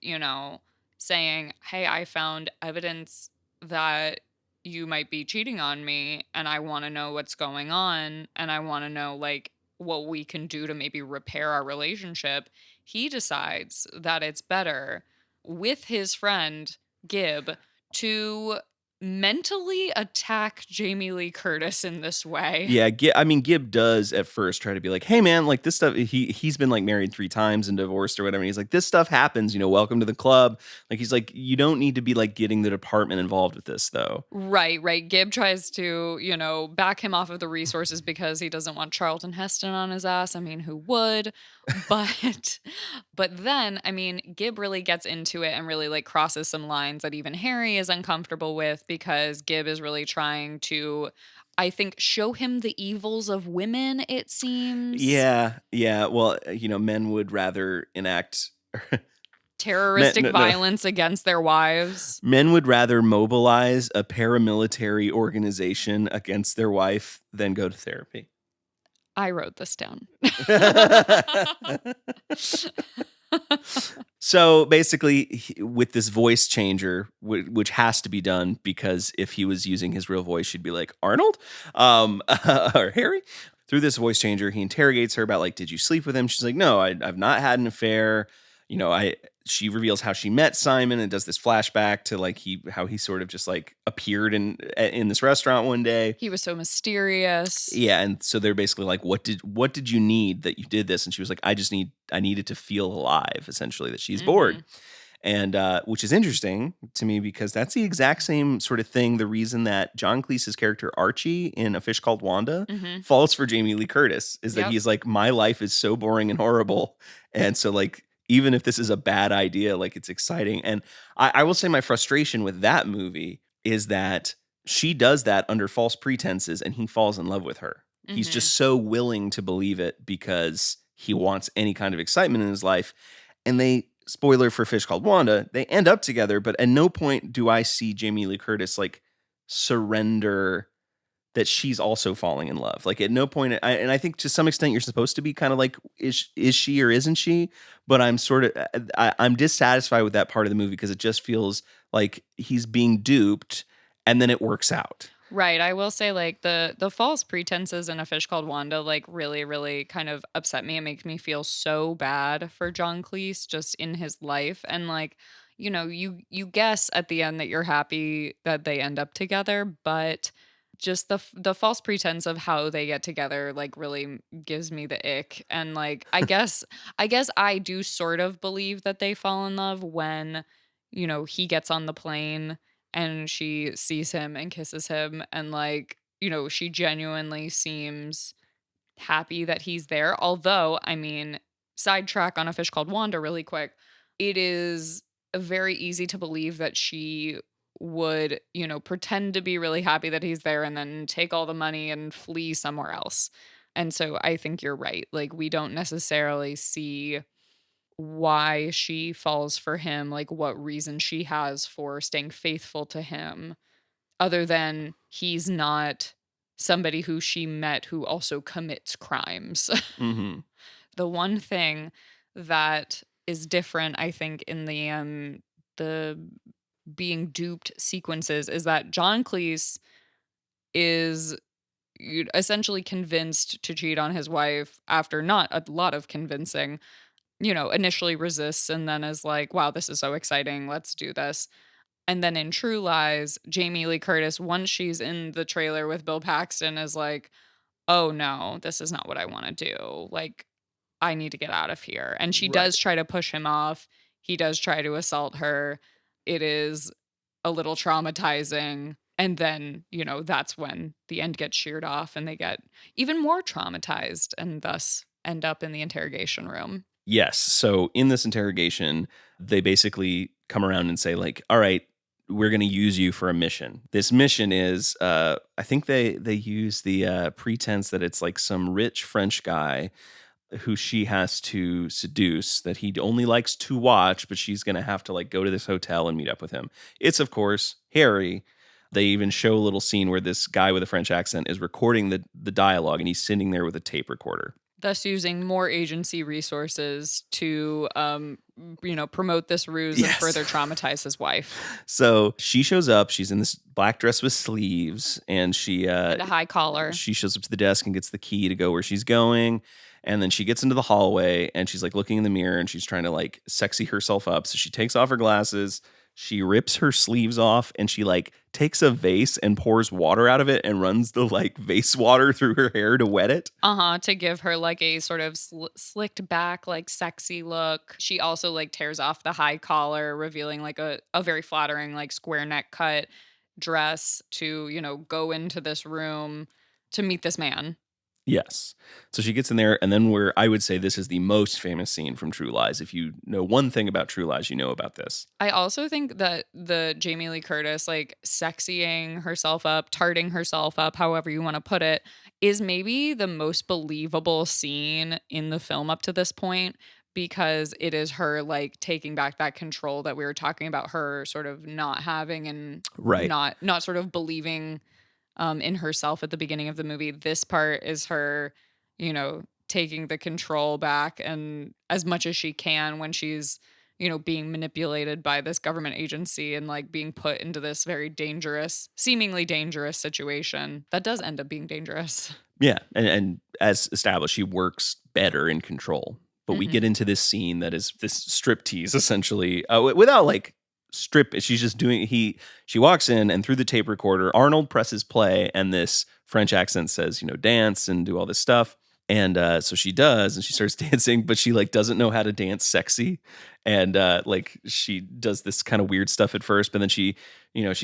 C: saying, hey, I found evidence that you might be cheating on me and I want to know what's going on and I want to know like what we can do to maybe repair our relationship, he decides that it's better with his friend Gib to mentally attack Jamie Lee Curtis in this way.
B: Yeah, Gib does at first try to be like, hey man, like this stuff, he's been like married 3 times and divorced or whatever. And he's like, this stuff happens, welcome to the club. Like, he's like, you don't need to be like getting the department involved with this though.
C: Right. Gib tries to, back him off of the resources because he doesn't want Charlton Heston on his ass. I mean, who would? But then, Gib really gets into it and really like crosses some lines that even Harry is uncomfortable with, because Gib is really trying to, I think, show him the evils of women, it seems.
B: Yeah. Well, men would rather enact
C: terroristic violence against their wives.
B: Men would rather mobilize a paramilitary organization against their wife than go to therapy.
C: I wrote this down.
B: So basically, with this voice changer, which has to be done because if he was using his real voice, she'd be like, Arnold? Or Harry? Through this voice changer, he interrogates her about, like, did you sleep with him? She's like, no, I've not had an affair. She reveals how she met Simon and does this flashback to like how he sort of just like appeared in this restaurant one day.
C: He was so mysterious.
B: Yeah, and so they're basically like, what did you need that you did this? And she was like, I needed to feel alive, essentially, that she's bored. And which is interesting to me because that's the exact same sort of thing. The reason that John Cleese's character Archie in A Fish Called Wanda falls for Jamie Lee Curtis is that he's like, my life is so boring and horrible. And so like, even if this is a bad idea, like it's exciting. And I will say my frustration with that movie is that she does that under false pretenses and he falls in love with her. He's just so willing to believe it because he wants any kind of excitement in his life. And they, spoiler for Fish Called Wanda, they end up together, but at no point do I see Jamie Lee Curtis like surrender that she's also falling in love. Like at no point, and I think to some extent you're supposed to be kind of like, is she or isn't she? But I'm dissatisfied with that part of the movie because it just feels like he's being duped and then it works out.
C: Right. I will say like the false pretenses in A Fish Called Wanda like really, really kind of upset me. It makes me feel so bad for John Cleese just in his life. And like, you guess at the end that you're happy that they end up together, but just the false pretense of how they get together like really gives me the ick. And like I guess I do sort of believe that they fall in love when he gets on the plane and she sees him and kisses him and like she genuinely seems happy that he's there. Although sidetrack on A Fish Called Wanda really quick, it is very easy to believe that she would, pretend to be really happy that he's there and then take all the money and flee somewhere else. And so I think you're right. Like, we don't necessarily see why she falls for him, like what reason she has for staying faithful to him, other than he's not somebody who she met who also commits crimes. The one thing that is different, I think, in the being duped sequences is that John Cleese is essentially convinced to cheat on his wife after not a lot of convincing, initially resists and then is like, wow, this is so exciting. Let's do this. And then in True Lies, Jamie Lee Curtis, once she's in the trailer with Bill Paxton, is like, oh no, this is not what I want to do. Like, I need to get out of here. And she does try to push him off. He does try to assault her. It is a little traumatizing. And then, that's when the end gets sheared off and they get even more traumatized and thus end up in the interrogation room.
B: Yes. So in this interrogation, they basically come around and say like, all right, we're going to use you for a mission. This mission is, I think they use the pretense that it's like some rich French guy who she has to seduce, that he only likes to watch, but she's going to have to like go to this hotel and meet up with him. It's, of course, Harry. They even show a little scene where this guy with a French accent is recording the dialogue, and he's sitting there with a tape recorder.
C: Thus using more agency resources to, promote this ruse and further traumatize his wife.
B: So she shows up. She's in this black dress with sleeves, and
C: And a high collar.
B: She shows up to the desk and gets the key to go where she's going. And then she gets into the hallway, and she's like looking in the mirror, and she's trying to like sexy herself up. So she takes off her glasses. She rips her sleeves off, and she like takes a vase and pours water out of it and runs the like vase water through her hair to wet it.
C: To give her like a sort of slicked back, like sexy look. She also like tears off the high collar, revealing like a very flattering, like square neck cut dress to, go into this room to meet this man.
B: Yes. So she gets in there, and then I would say this is the most famous scene from True Lies. If you know one thing about True Lies, you know about this.
C: I also think that the Jamie Lee Curtis, like sexying herself up, tarting herself up, however you want to put it, is maybe the most believable scene in the film up to this point, because it is her like taking back that control that we were talking about, her sort of not having and not sort of believing in herself at the beginning of the movie. This part is her, taking the control back, and as much as she can when she's, being manipulated by this government agency and like being put into this very dangerous, seemingly dangerous situation that does end up being dangerous.
B: Yeah. And as established, she works better in control. But we get into this scene that is this striptease essentially, without like she's just doing she walks in, and through the tape recorder Arnold presses play, and this French accent says, dance and do all this stuff. And so she does, and she starts dancing, but she like doesn't know how to dance sexy. And like she does this kind of weird stuff at first, but then she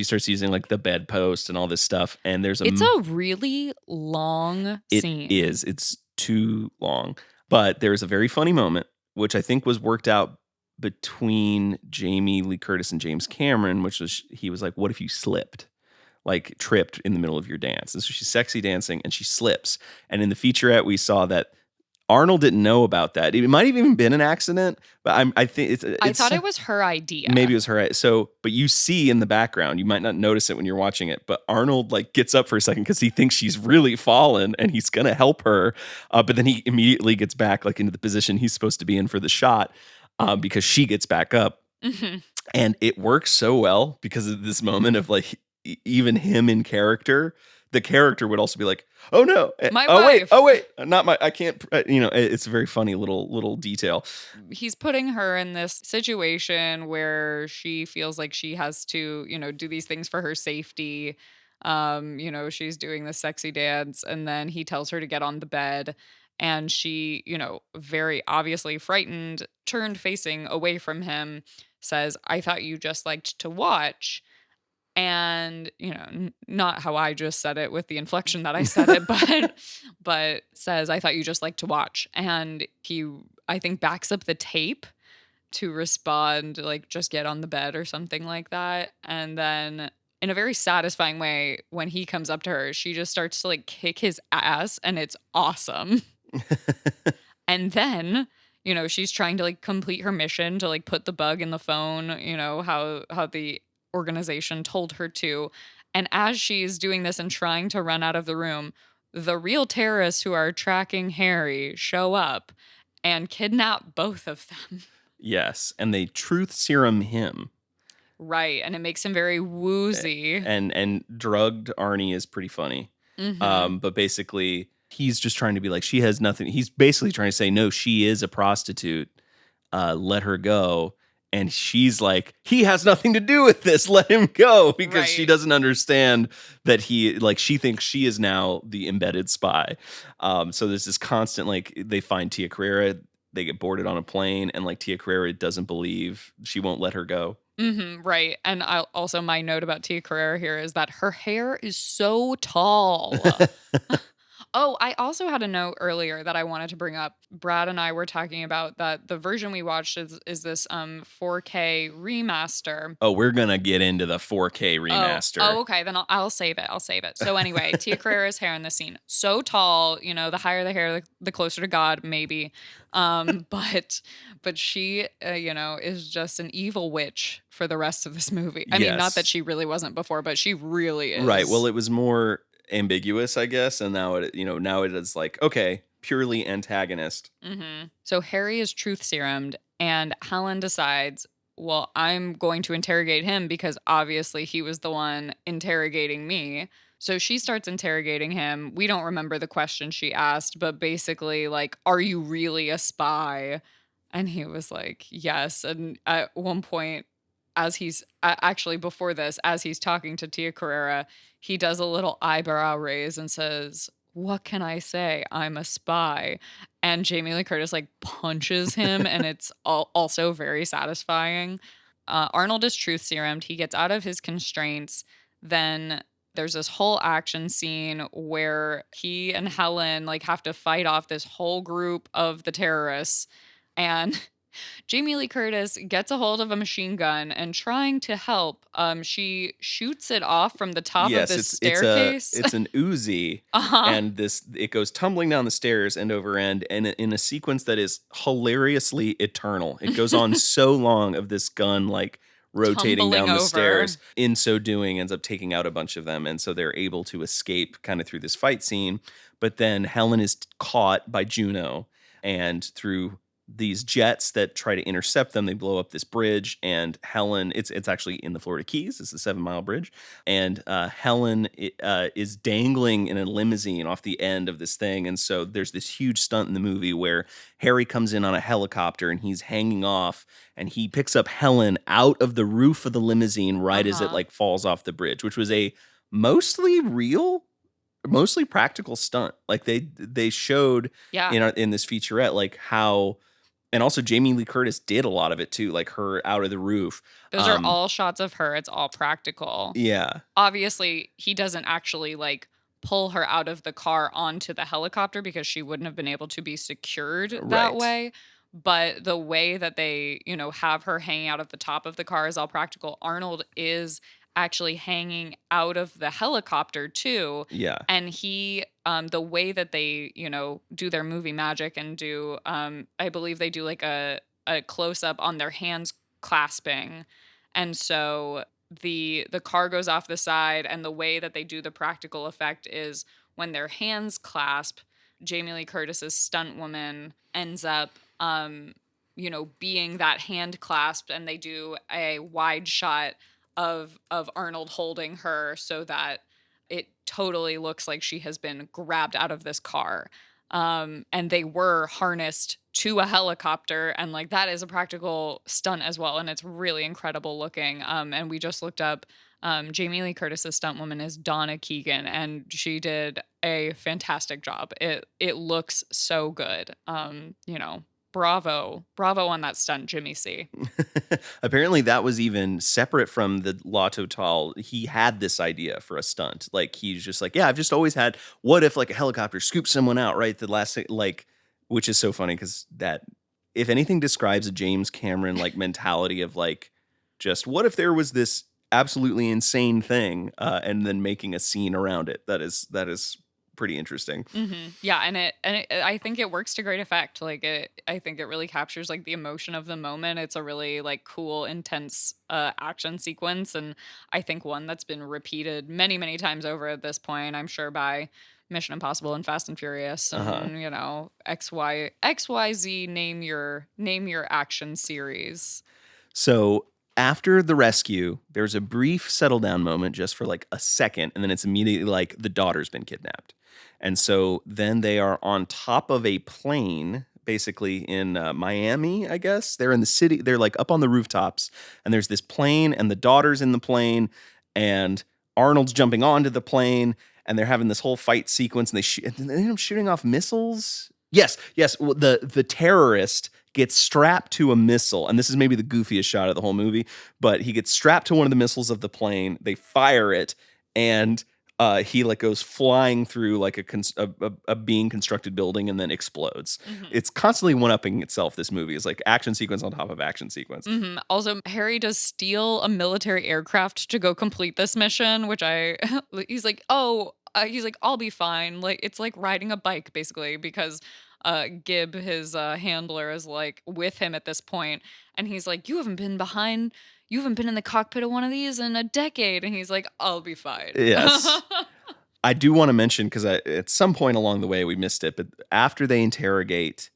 B: starts using like the bedpost and all this stuff. And
C: it's a really long scene.
B: It's too long. But there's a very funny moment, which I think was worked out between Jamie Lee Curtis and James Cameron, which was, he was like, what if you slipped? Like tripped in the middle of your dance. And so she's sexy dancing and she slips. And in the featurette, we saw that Arnold didn't know about that. It might have even been an accident, but I think
C: I thought it was her idea.
B: Maybe it was her. So, but you see in the background, you might not notice it when you're watching it, but Arnold like gets up for a second because he thinks she's really fallen and he's going to help her. But then he immediately gets back like into the position he's supposed to be in for the shot because she gets back up.
C: Mm-hmm.
B: And it works so well because of this moment of like, even him in character, the character would also be like, "Oh no,
C: my wife.
B: Wait, not my. I can't." It's a very funny little detail.
C: He's putting her in this situation where she feels like she has to, do these things for her safety. She's doing this sexy dance, and then he tells her to get on the bed, and she, very obviously frightened, turned facing away from him, says, "I thought you just liked to watch." And, not how I just said it with the inflection that I said it, but says, "I thought you just like to watch." And he, I think, backs up the tape to respond, like, "Just get on the bed," or something like that. And then in a very satisfying way, when he comes up to her, she just starts to like kick his ass, and it's awesome. And then, she's trying to like complete her mission to like put the bug in the phone, how the organization told her to. And as she's doing this and trying to run out of the room, the real terrorists who are tracking Harry show up and kidnap both of them.
B: Yes, and they truth serum him.
C: Right, and it makes him very woozy.
B: And drugged Arnie is pretty funny.
C: Mm-hmm.
B: But basically, he's just trying to be like, she has nothing. He's basically trying to say, no, she is a prostitute. Let her go. And she's like, he has nothing to do with this. Let him go. Because she doesn't understand that she thinks she is now the embedded spy. So there's this constant, like, they find Tia Carrera. They get boarded on a plane. And like Tia Carrera doesn't believe, she won't let her go.
C: Mm-hmm, right. And also my note about Tia Carrera here is that her hair is so tall. Oh, I also had a note earlier that I wanted to bring up. Brad and I were talking about that the version we watched is this 4K remaster.
B: Oh, we're going to get into the 4K remaster.
C: Oh, okay. Then I'll save it. I'll save it. So anyway, Tia Carrere's hair in the scene, so tall. The higher the hair, the closer to God, maybe. But she, is just an evil witch for the rest of this movie. I mean, not that
B: Yes.
C: she really wasn't before, but she really is.
B: Right. Well, it was more ambiguous, I guess, and now it is like, okay, purely antagonist.
C: Mm-hmm. So Harry is truth serumed, and Helen decides, well, I'm going to interrogate him because obviously he was the one interrogating me. So she starts interrogating him. We don't remember the question she asked, but basically, like, are you really a spy? And he was like, yes. And at one point, as he's actually before this, as he's talking to Tia Carrere, he does a little eyebrow raise and says, what can I say? I'm a spy. And Jamie Lee Curtis like punches him, and it's also very satisfying. Arnold is truth serumed. He gets out of his constraints. Then there's this whole action scene where he and Helen like have to fight off this whole group of the terrorists. And Jamie Lee Curtis gets a hold of a machine gun and trying to help, she shoots it off from the top of this staircase.
B: It's an Uzi, and it goes tumbling down the stairs end over end, and in a sequence that is hilariously eternal. It goes on so long of this gun like rotating
C: Tumbling
B: down the
C: over.
B: stairs. In so doing, ends up taking out a bunch of them, and so they're able to escape kind of through this fight scene. But then Helen is caught by Juno, and through these jets that try to intercept them, they blow up this bridge, and Helen, it's actually in the Florida Keys, it's the 7 Mile Bridge, and Helen is dangling in a limousine off the end of this thing. And so there's this huge stunt in the movie where Harry comes in on a helicopter and he's hanging off, and he picks up Helen out of the roof of the limousine right as it like falls off the bridge, which was a mostly practical stunt. Like they showed in this featurette like how. And also Jamie Lee Curtis did a lot of it too, like her out of the roof.
C: Those are all shots of her. It's all practical.
B: Yeah.
C: Obviously, he doesn't actually like pull her out of the car onto the helicopter because she wouldn't have been able to be secured that way. But the way that they, have her hanging out of the top of the car is all practical. Arnold is actually hanging out of the helicopter too.
B: Yeah.
C: And he, the way that they, do their movie magic and do, I believe they do like a close up on their hands clasping. And so the car goes off the side, and the way that they do the practical effect is when their hands clasp, Jamie Lee Curtis's stunt woman ends up, being that hand clasped, and they do a wide shot of Arnold holding her so that it totally looks like she has been grabbed out of this car. And they were harnessed to a helicopter, and like that is a practical stunt as well, and it's really incredible looking. And we just looked up Jamie Lee Curtis's stunt woman is Donna Keegan, and she did a fantastic job. It looks so good. Bravo on that stunt, Jimmy C.
B: Apparently that was even separate from the La Totale. He had this idea for a stunt. Like he's just like, yeah, I've just always had, what if like a helicopter scoops someone out, right? The last, like, which is so funny because that, if anything describes a James Cameron like mentality of like, just what if there was this absolutely insane thing and then making a scene around it. That is pretty interesting.
C: Mm-hmm. Yeah, and I think it works to great effect. Like I think it really captures like the emotion of the moment. It's a really like cool, intense action sequence, and I think one that's been repeated many, many times over at this point. I'm sure by Mission Impossible and Fast and Furious, and XYZ. Name your action series.
B: So after the rescue, there's a brief settle down moment just for like a second, and then it's immediately like the daughter's been kidnapped. And so then they are on top of a plane, basically in Miami, I guess. They're in the city. They're like up on the rooftops, and there's this plane, and the daughter's in the plane, and Arnold's jumping onto the plane, and they're having this whole fight sequence, and they end up shooting off missiles. Yes. Well, the terrorist gets strapped to a missile, and this is maybe the goofiest shot of the whole movie, but he gets strapped to one of the missiles of the plane. They fire it, and he like goes flying through like a being constructed building and then explodes. It's constantly one-upping itself. This movie is like action sequence on top of action sequence.
C: Also, Harry does steal a military aircraft to go complete this mission, which he's like, I'll be fine. Like, it's like riding a bike, basically, because Gib, his handler, is like with him at this point, and he's like, you haven't been in the cockpit of one of these in a decade, and he's like, I'll be fine.
B: Yes. I do want to mention, because at some point along the way we missed it, but after they interrogate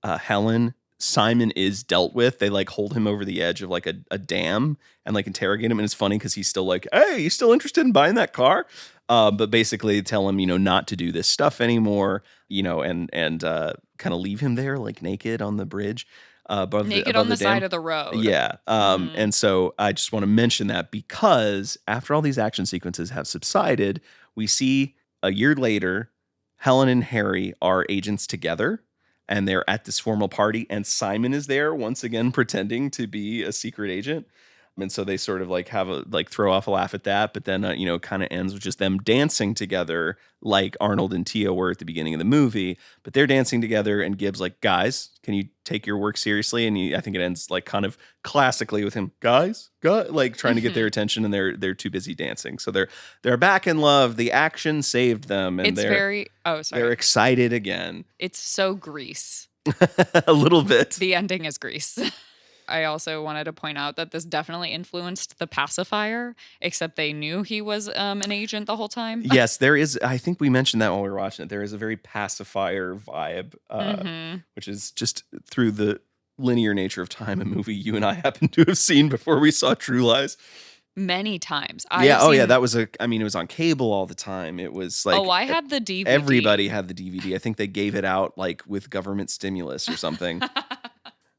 B: Helen, Simon is dealt with. They like hold him over the edge of like a dam and like interrogate him. And it's funny because he's still like, hey, you still interested in buying that car? But basically tell him, not to do this stuff anymore, and kind of leave him there like naked on the bridge.
C: Naked on the side of the road.
B: Yeah. And so I just want to mention that because after all these action sequences have subsided, we see a year later, Helen and Harry are agents together. And they're at this formal party, and Simon is there once again pretending to be a secret agent. And so they sort of like throw off a laugh at that, but then kind of ends with just them dancing together like Arnold and Tia were at the beginning of the movie. But they're dancing together, and Gibbs like, guys, can you take your work seriously? And I think it ends like kind of classically with him, guys, like trying to get their attention, and they're too busy dancing. So they're back in love. The action saved them, and they're excited again.
C: It's so Grease.
B: A little bit.
C: The ending is Grease. I also wanted to point out that this definitely influenced the pacifier, except they knew he was an agent the whole time.
B: Yes, there is. I think we mentioned that while we were watching it. There is a very pacifier vibe, which is just through the linear nature of time, a movie you and I happen to have seen before we saw True Lies.
C: Many times.
B: That was it was on cable all the time. It was like,
C: I had the DVD.
B: Everybody had the DVD. I think they gave it out like with government stimulus or something.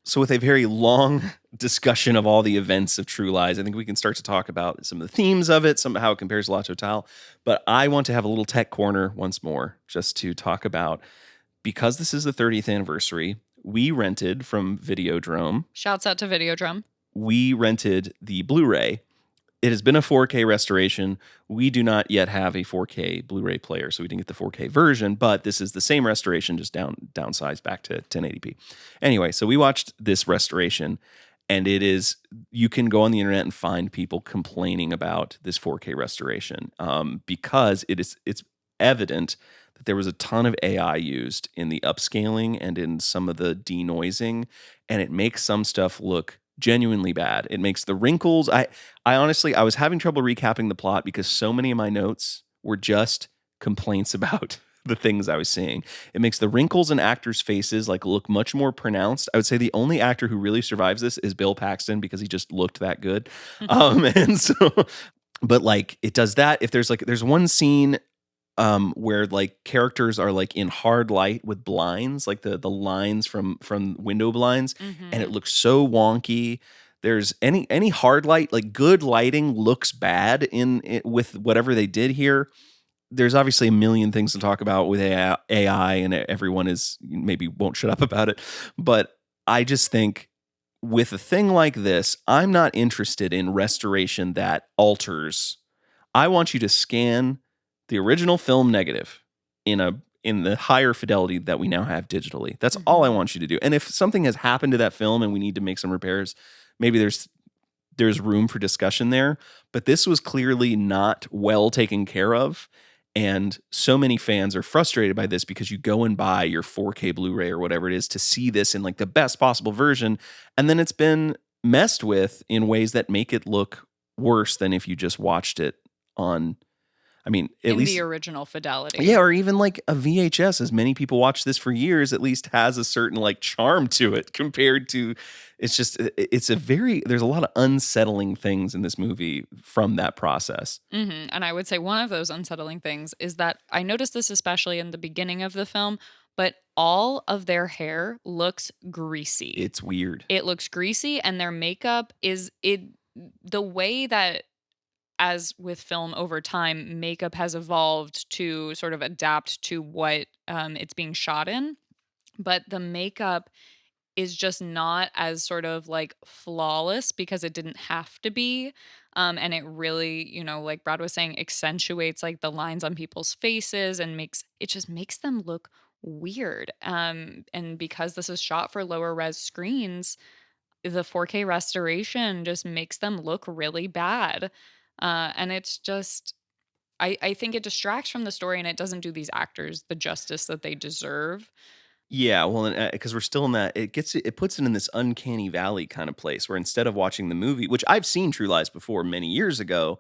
B: So with a very long discussion of all the events of True Lies, I think we can start to talk about some of the themes of it, how it compares to La Totale. But I want to have a little tech corner once more, just to talk about, because this is the 30th anniversary, we rented from Videodrome.
C: Shouts out to Videodrome.
B: We rented the Blu-ray. It has been a 4K restoration. We do not yet have a 4K Blu-ray player, so we didn't get the 4K version, but this is the same restoration, just downsized back to 1080p. Anyway, so we watched this restoration, and you can go on the internet and find people complaining about this 4K restoration because it's evident that there was a ton of AI used in the upscaling and in some of the denoising, and it makes some stuff look genuinely bad. It makes the wrinkles. I honestly, I was having trouble recapping the plot because so many of my notes were just complaints about the things I was seeing. It makes the wrinkles in actors' faces like look much more pronounced. I would say the only actor who really survives this is Bill Paxton because he just looked that good. And so, but like it does that. If there's one scene where like characters are like in hard light with blinds, like the lines from window blinds, and it looks so wonky. There's any hard light, like good lighting looks bad with whatever they did here. There's obviously a million things to talk about with AI, and everyone maybe won't shut up about it. But I just think with a thing like this, I'm not interested in restoration that alters. I want you to scan the original film negative in the higher fidelity that we now have digitally. That's all I want you to do. And if something has happened to that film and we need to make some repairs, maybe there's room for discussion there. But this was clearly not well taken care of. And so many fans are frustrated by this because you go and buy your 4K Blu-ray or whatever it is to see this in like the best possible version. And then it's been messed with in ways that make it look worse than if you just watched it on, at least
C: the original fidelity.
B: Yeah, or even like a VHS, as many people watch this for years, at least has a certain like charm to it compared to, there's a lot of unsettling things in this movie from that process.
C: And I would say one of those unsettling things is that I noticed this especially in the beginning of the film, but all of their hair looks greasy.
B: It's weird.
C: It looks greasy, and their makeup the way that, as with film over time, makeup has evolved to sort of adapt to what it's being shot in. But the makeup is just not as sort of like flawless because it didn't have to be. And it really, like Brad was saying, accentuates like the lines on people's faces and just makes them look weird. And because this is shot for lower res screens, the 4K restoration just makes them look really bad. And it's just, I think it distracts from the story and it doesn't do these actors the justice that they deserve.
B: Yeah, well, because we're still in that, it puts it in this uncanny valley kind of place where instead of watching the movie, which I've seen True Lies before many years ago,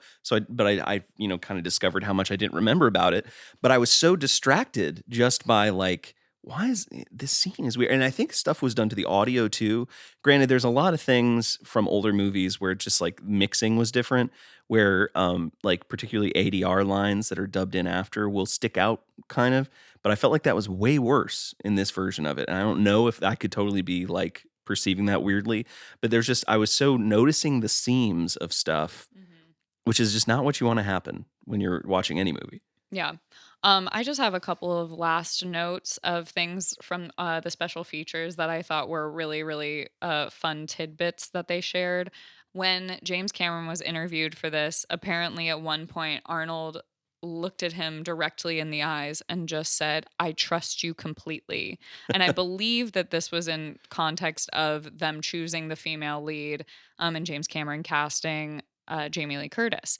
B: but I kind of discovered how much I didn't remember about it. But I was so distracted just by like, why is this scene is weird? And I think stuff was done to the audio too. Granted, there's a lot of things from older movies where just like mixing was different, where like particularly ADR lines that are dubbed in after will stick out kind of. But I felt like that was way worse in this version of it. And I don't know if I could totally be like perceiving that weirdly, but I was so noticing the seams of stuff, which is just not what you want to happen when you're watching any movie.
C: Yeah. I just have a couple of last notes of things from the special features that I thought were really, really fun tidbits that they shared. When James Cameron was interviewed for this, apparently at one point, Arnold looked at him directly in the eyes and just said, "I trust you completely." And I believe that this was in context of them choosing the female lead and James Cameron casting Jamie Lee Curtis.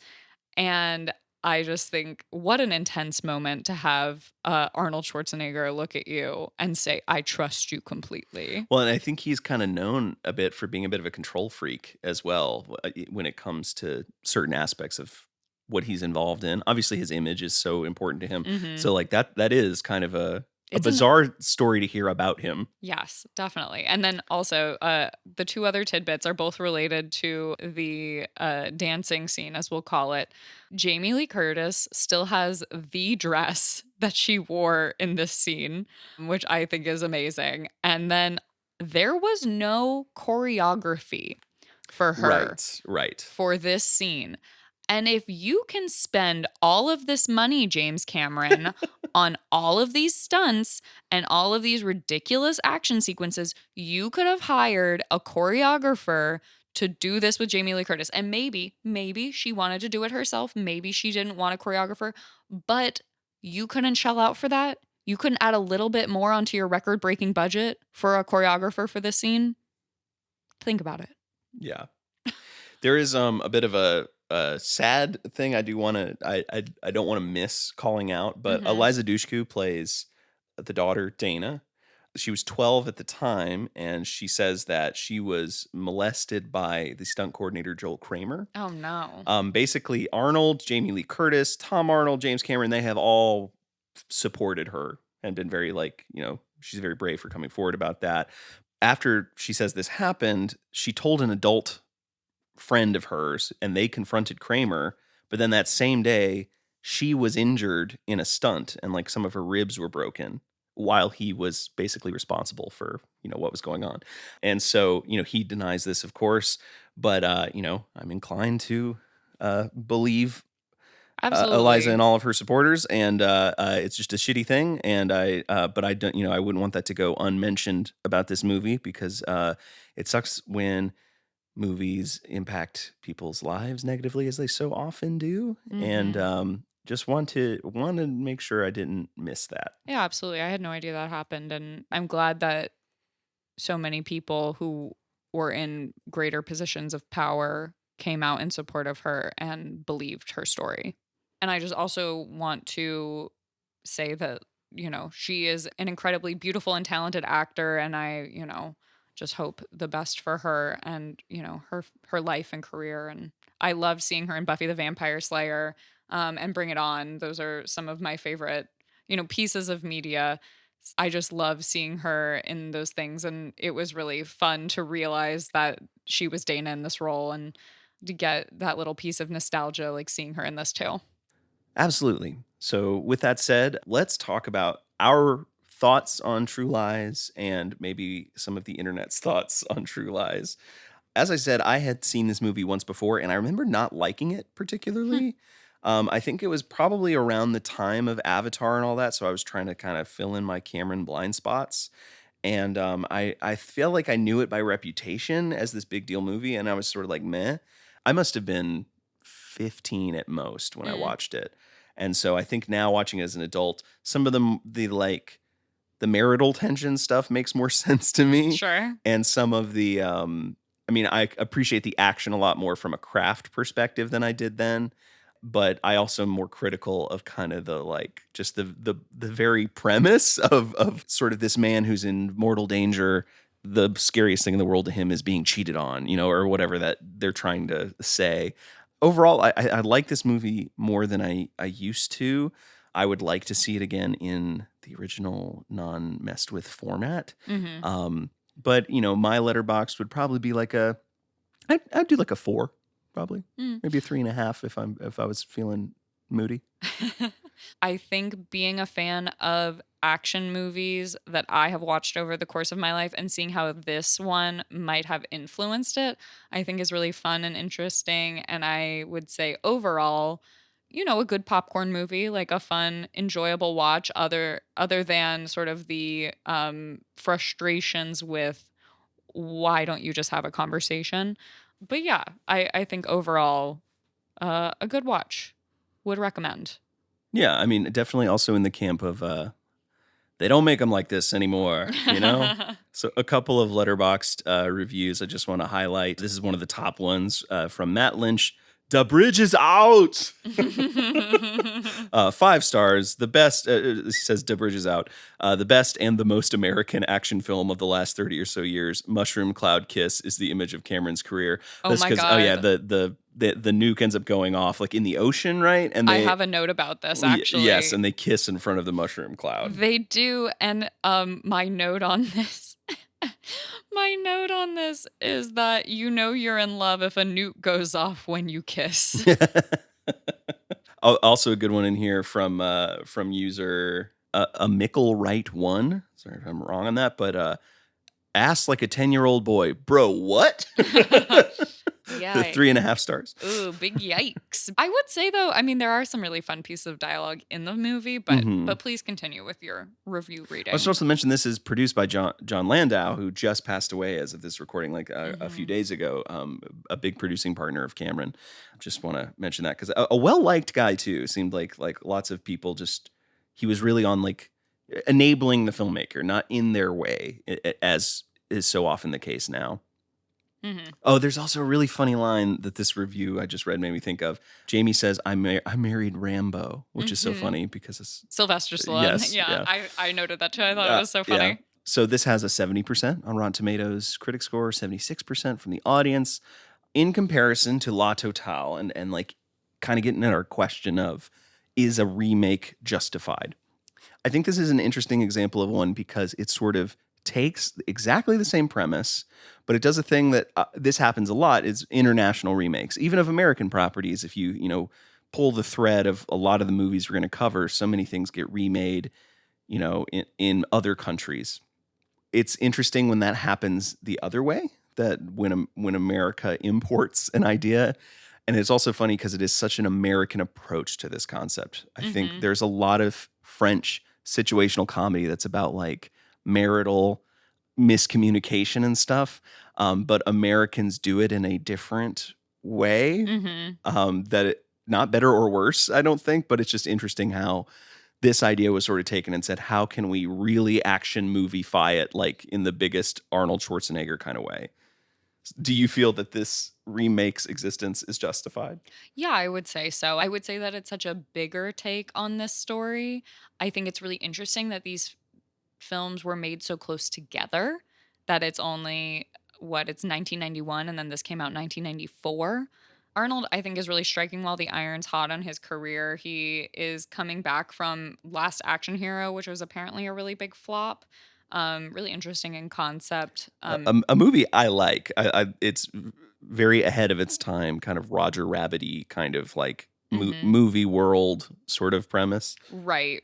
C: And I just think what an intense moment to have Arnold Schwarzenegger look at you and say, "I trust you completely."
B: Well, and I think he's kind of known a bit for being a bit of a control freak as well when it comes to certain aspects of what he's involved in. Obviously, his image is so important to him. So like that is kind of a bizarre story to hear about him.
C: Yes, definitely. And then also, the two other tidbits are both related to the dancing scene, as we'll call it. Jamie Lee Curtis still has the dress that she wore in this scene, which I think is amazing. And then there was no choreography for her
B: Right.
C: for this scene. And if you can spend all of this money, James Cameron, on all of these stunts and all of these ridiculous action sequences, you could have hired a choreographer to do this with Jamie Lee Curtis. And maybe she wanted to do it herself. Maybe she didn't want a choreographer, but you couldn't shell out for that. You couldn't add a little bit more onto your record-breaking budget for a choreographer for this scene. Think about it.
B: Yeah. There is a bit of a sad thing I don't want to miss calling out, but Eliza Dushku plays the daughter Dana. She was 12 at the time, and she says that she was molested by the stunt coordinator Joel Kramer.
C: Oh no.
B: Basically Arnold, Jamie Lee Curtis, Tom Arnold, James Cameron, they have all supported her and been very she's very brave for coming forward about that. After she says this happened, she told an adult friend of hers and they confronted Kramer, but then that same day she was injured in a stunt and like some of her ribs were broken while he was basically responsible for what was going on. And so he denies this, of course, but I'm inclined to believe
C: Absolutely.
B: Eliza and all of her supporters, and it's just a shitty thing. And but I don't, I wouldn't want that to go unmentioned about this movie because it sucks when movies impact people's lives negatively, as they so often do. And just want to make sure I didn't miss that.
C: Yeah, absolutely. I had no idea that happened, and I'm glad that so many people who were in greater positions of power came out in support of her and believed her story. And I just also want to say that, she is an incredibly beautiful and talented actor, and I, just hope the best for her and, her life and career. And I loved seeing her in Buffy the Vampire Slayer and Bring It On. Those are some of my favorite, pieces of media. I just love seeing her in those things. And it was really fun to realize that she was Dana in this role and to get that little piece of nostalgia, like seeing her in this too.
B: Absolutely. So with that said, let's talk about our thoughts on True Lies and maybe some of the internet's thoughts on True Lies. As I said, I had seen this movie once before, and I remember not liking it particularly. I think it was probably around the time of Avatar and all that, so I was trying to kind of fill in my Cameron blind spots. And I feel like I knew it by reputation as this big deal movie, and I was sort of like, meh. I must have been 15 at most when I watched it. And so I think now watching it as an adult, some of the marital tension stuff makes more sense to me.
C: Sure.
B: And some of the I appreciate the action a lot more from a craft perspective than I did then. But I also am more critical of kind of the very premise of sort of this man who's in mortal danger. The scariest thing in the world to him is being cheated on, or whatever that they're trying to say. Overall, I like this movie more than I used to. I would like to see it again in the original non-messed with format. But my letterbox would probably be I'd do like a 4. Probably maybe a 3.5 if I was feeling moody.
C: I think being a fan of action movies that I have watched over the course of my life and seeing how this one might have influenced it, I think is really fun and interesting. And I would say overall, a good popcorn movie, like a fun, enjoyable watch, other than sort of the frustrations with why don't you just have a conversation. But yeah, I think overall, a good watch. Would recommend.
B: Yeah, I mean, definitely also in the camp of they don't make them like this anymore, So a couple of Letterboxd reviews I just want to highlight. This is one of the top ones from Matt Lynch. The bridge is out. 5 stars. The best, he says, the bridge is out. The best and the most American action film of the last 30 or so years. Mushroom Cloud Kiss is the image of Cameron's career.
C: Oh my God.
B: Oh yeah, the nuke ends up going off like in the ocean, right? And
C: I have a note about this actually.
B: Yes, and they kiss in front of the mushroom cloud.
C: They do, and my note on this. My note on this is that you're in love if a nuke goes off when you kiss.
B: Also a good one in here from user a Mickle Right 1. Sorry if I'm wrong on that, but ass like a 10-year-old boy. Bro, what?
C: Yeah.
B: The 3.5 stars.
C: Ooh, big yikes. I would say though, I mean, there are some really fun pieces of dialogue in the movie, but please continue with your review reading.
B: I should also mention this is produced by John Landau, who just passed away as of this recording, a few days ago. A big producing partner of Cameron. Just want to mention that because a well-liked guy too. Seemed like lots of people he was really on enabling the filmmaker, not in their way, as is so often the case now. Oh, there's also a really funny line that this review I just read made me think of. Jamie says, I married Rambo, which is so funny because it's
C: Sylvester Stallone.
B: Yes,
C: yeah. I noted that too. I thought it was so funny.
B: Yeah. So this has a 70% on Rotten Tomatoes critic score, 76% from the audience. In comparison to La Totale and kind of getting at our question of, is a remake justified? I think this is an interesting example of one because it sort of takes exactly the same premise, but it does a thing that this happens a lot is international remakes, even of American properties. If you pull the thread of a lot of the movies we're going to cover, so many things get remade, in other countries. It's interesting when that happens the other way, that when America imports an idea. And it's also funny because it is such an American approach to this concept. I think there's a lot of French situational comedy that's about marital miscommunication and stuff, but Americans do it in a different way. Not better or worse, I don't think, but it's just interesting how this idea was sort of taken and said, how can we really action movie-fy it in the biggest Arnold Schwarzenegger kind of way? Do you feel that this remake's existence is justified?
C: Yeah, I would say so. I would say that it's such a bigger take on this story. I think it's really interesting that these films were made so close together that it's only it's 1991 and then this came out in 1994. Arnold, I think, is really striking while the iron's hot on his career. He is coming back from Last Action Hero, which was apparently a really big flop. Really interesting in concept.
B: A movie I like. It's very ahead of its time, kind of Roger Rabbit-y kind of movie world sort of premise.
C: Right.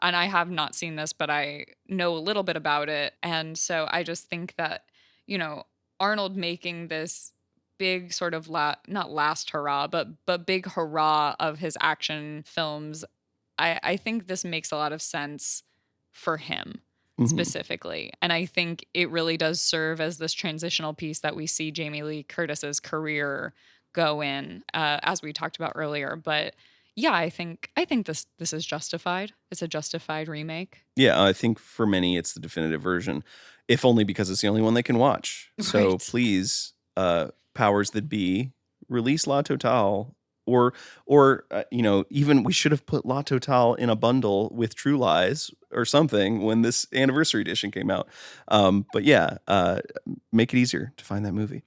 C: And I have not seen this, but I know a little bit about it. And so I just think that, Arnold making this big sort of not last hurrah, but big hurrah of his action films, I think this makes a lot of sense for him. specifically. And I think it really does serve as this transitional piece that we see Jamie Lee Curtis's career go in, as we talked about earlier. But yeah, I think this is justified. It's a justified remake.
B: Yeah, I think for many it's the definitive version, if only because it's the only one they can watch. So
C: Right.
B: please, powers that be, release La Totale, or even we should have put La Totale in a bundle with True Lies or something when this anniversary edition came out. But yeah, make it easier to find that movie.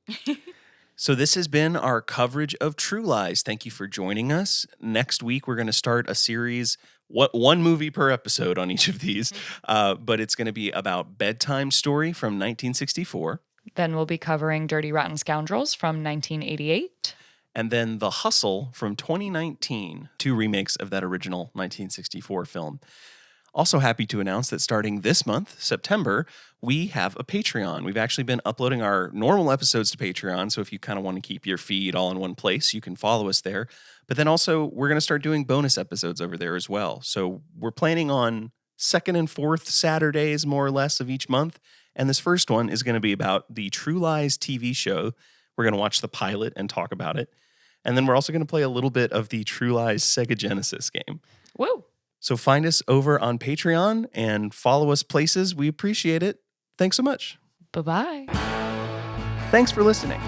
B: So this has been our coverage of True Lies. Thank you for joining us. Next week, we're going to start a series, one movie per episode on each of these, but it's going to be about Bedtime Story from 1964.
C: Then we'll be covering Dirty Rotten Scoundrels from 1988.
B: And then The Hustle from 2019, 2 remakes of that original 1964 film. Also happy to announce that starting this month, September, we have a Patreon. We've actually been uploading our normal episodes to Patreon, so if you kind of want to keep your feed all in one place, you can follow us there. But then also, we're going to start doing bonus episodes over there as well. So we're planning on second and fourth Saturdays, more or less, of each month. And this first one is going to be about the True Lies TV show. We're going to watch the pilot and talk about it. And then we're also going to play a little bit of the True Lies Sega Genesis game.
C: Woo!
B: So find us over on Patreon and follow us places. We appreciate it. Thanks so much.
C: Bye-bye.
B: Thanks for listening.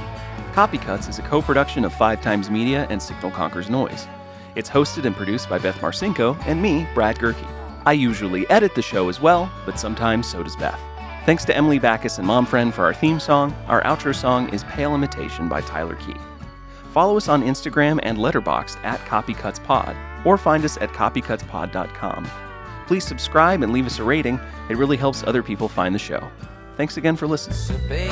B: Copy Cuts is a co-production of 5 Times Media and Signal Conquers Noise. It's hosted and produced by Beth Marcinko and me, Brad Gerke. I usually edit the show as well, but sometimes so does Beth. Thanks to Emily Backus and Mom Friend for our theme song. Our outro song is Pale Imitation by Tyler Key. Follow us on Instagram and Letterboxd at CopyCutsPod, or find us at copycutspod.com. Please subscribe and leave us a rating. It really helps other people find the show. Thanks again for listening.
A: So baby,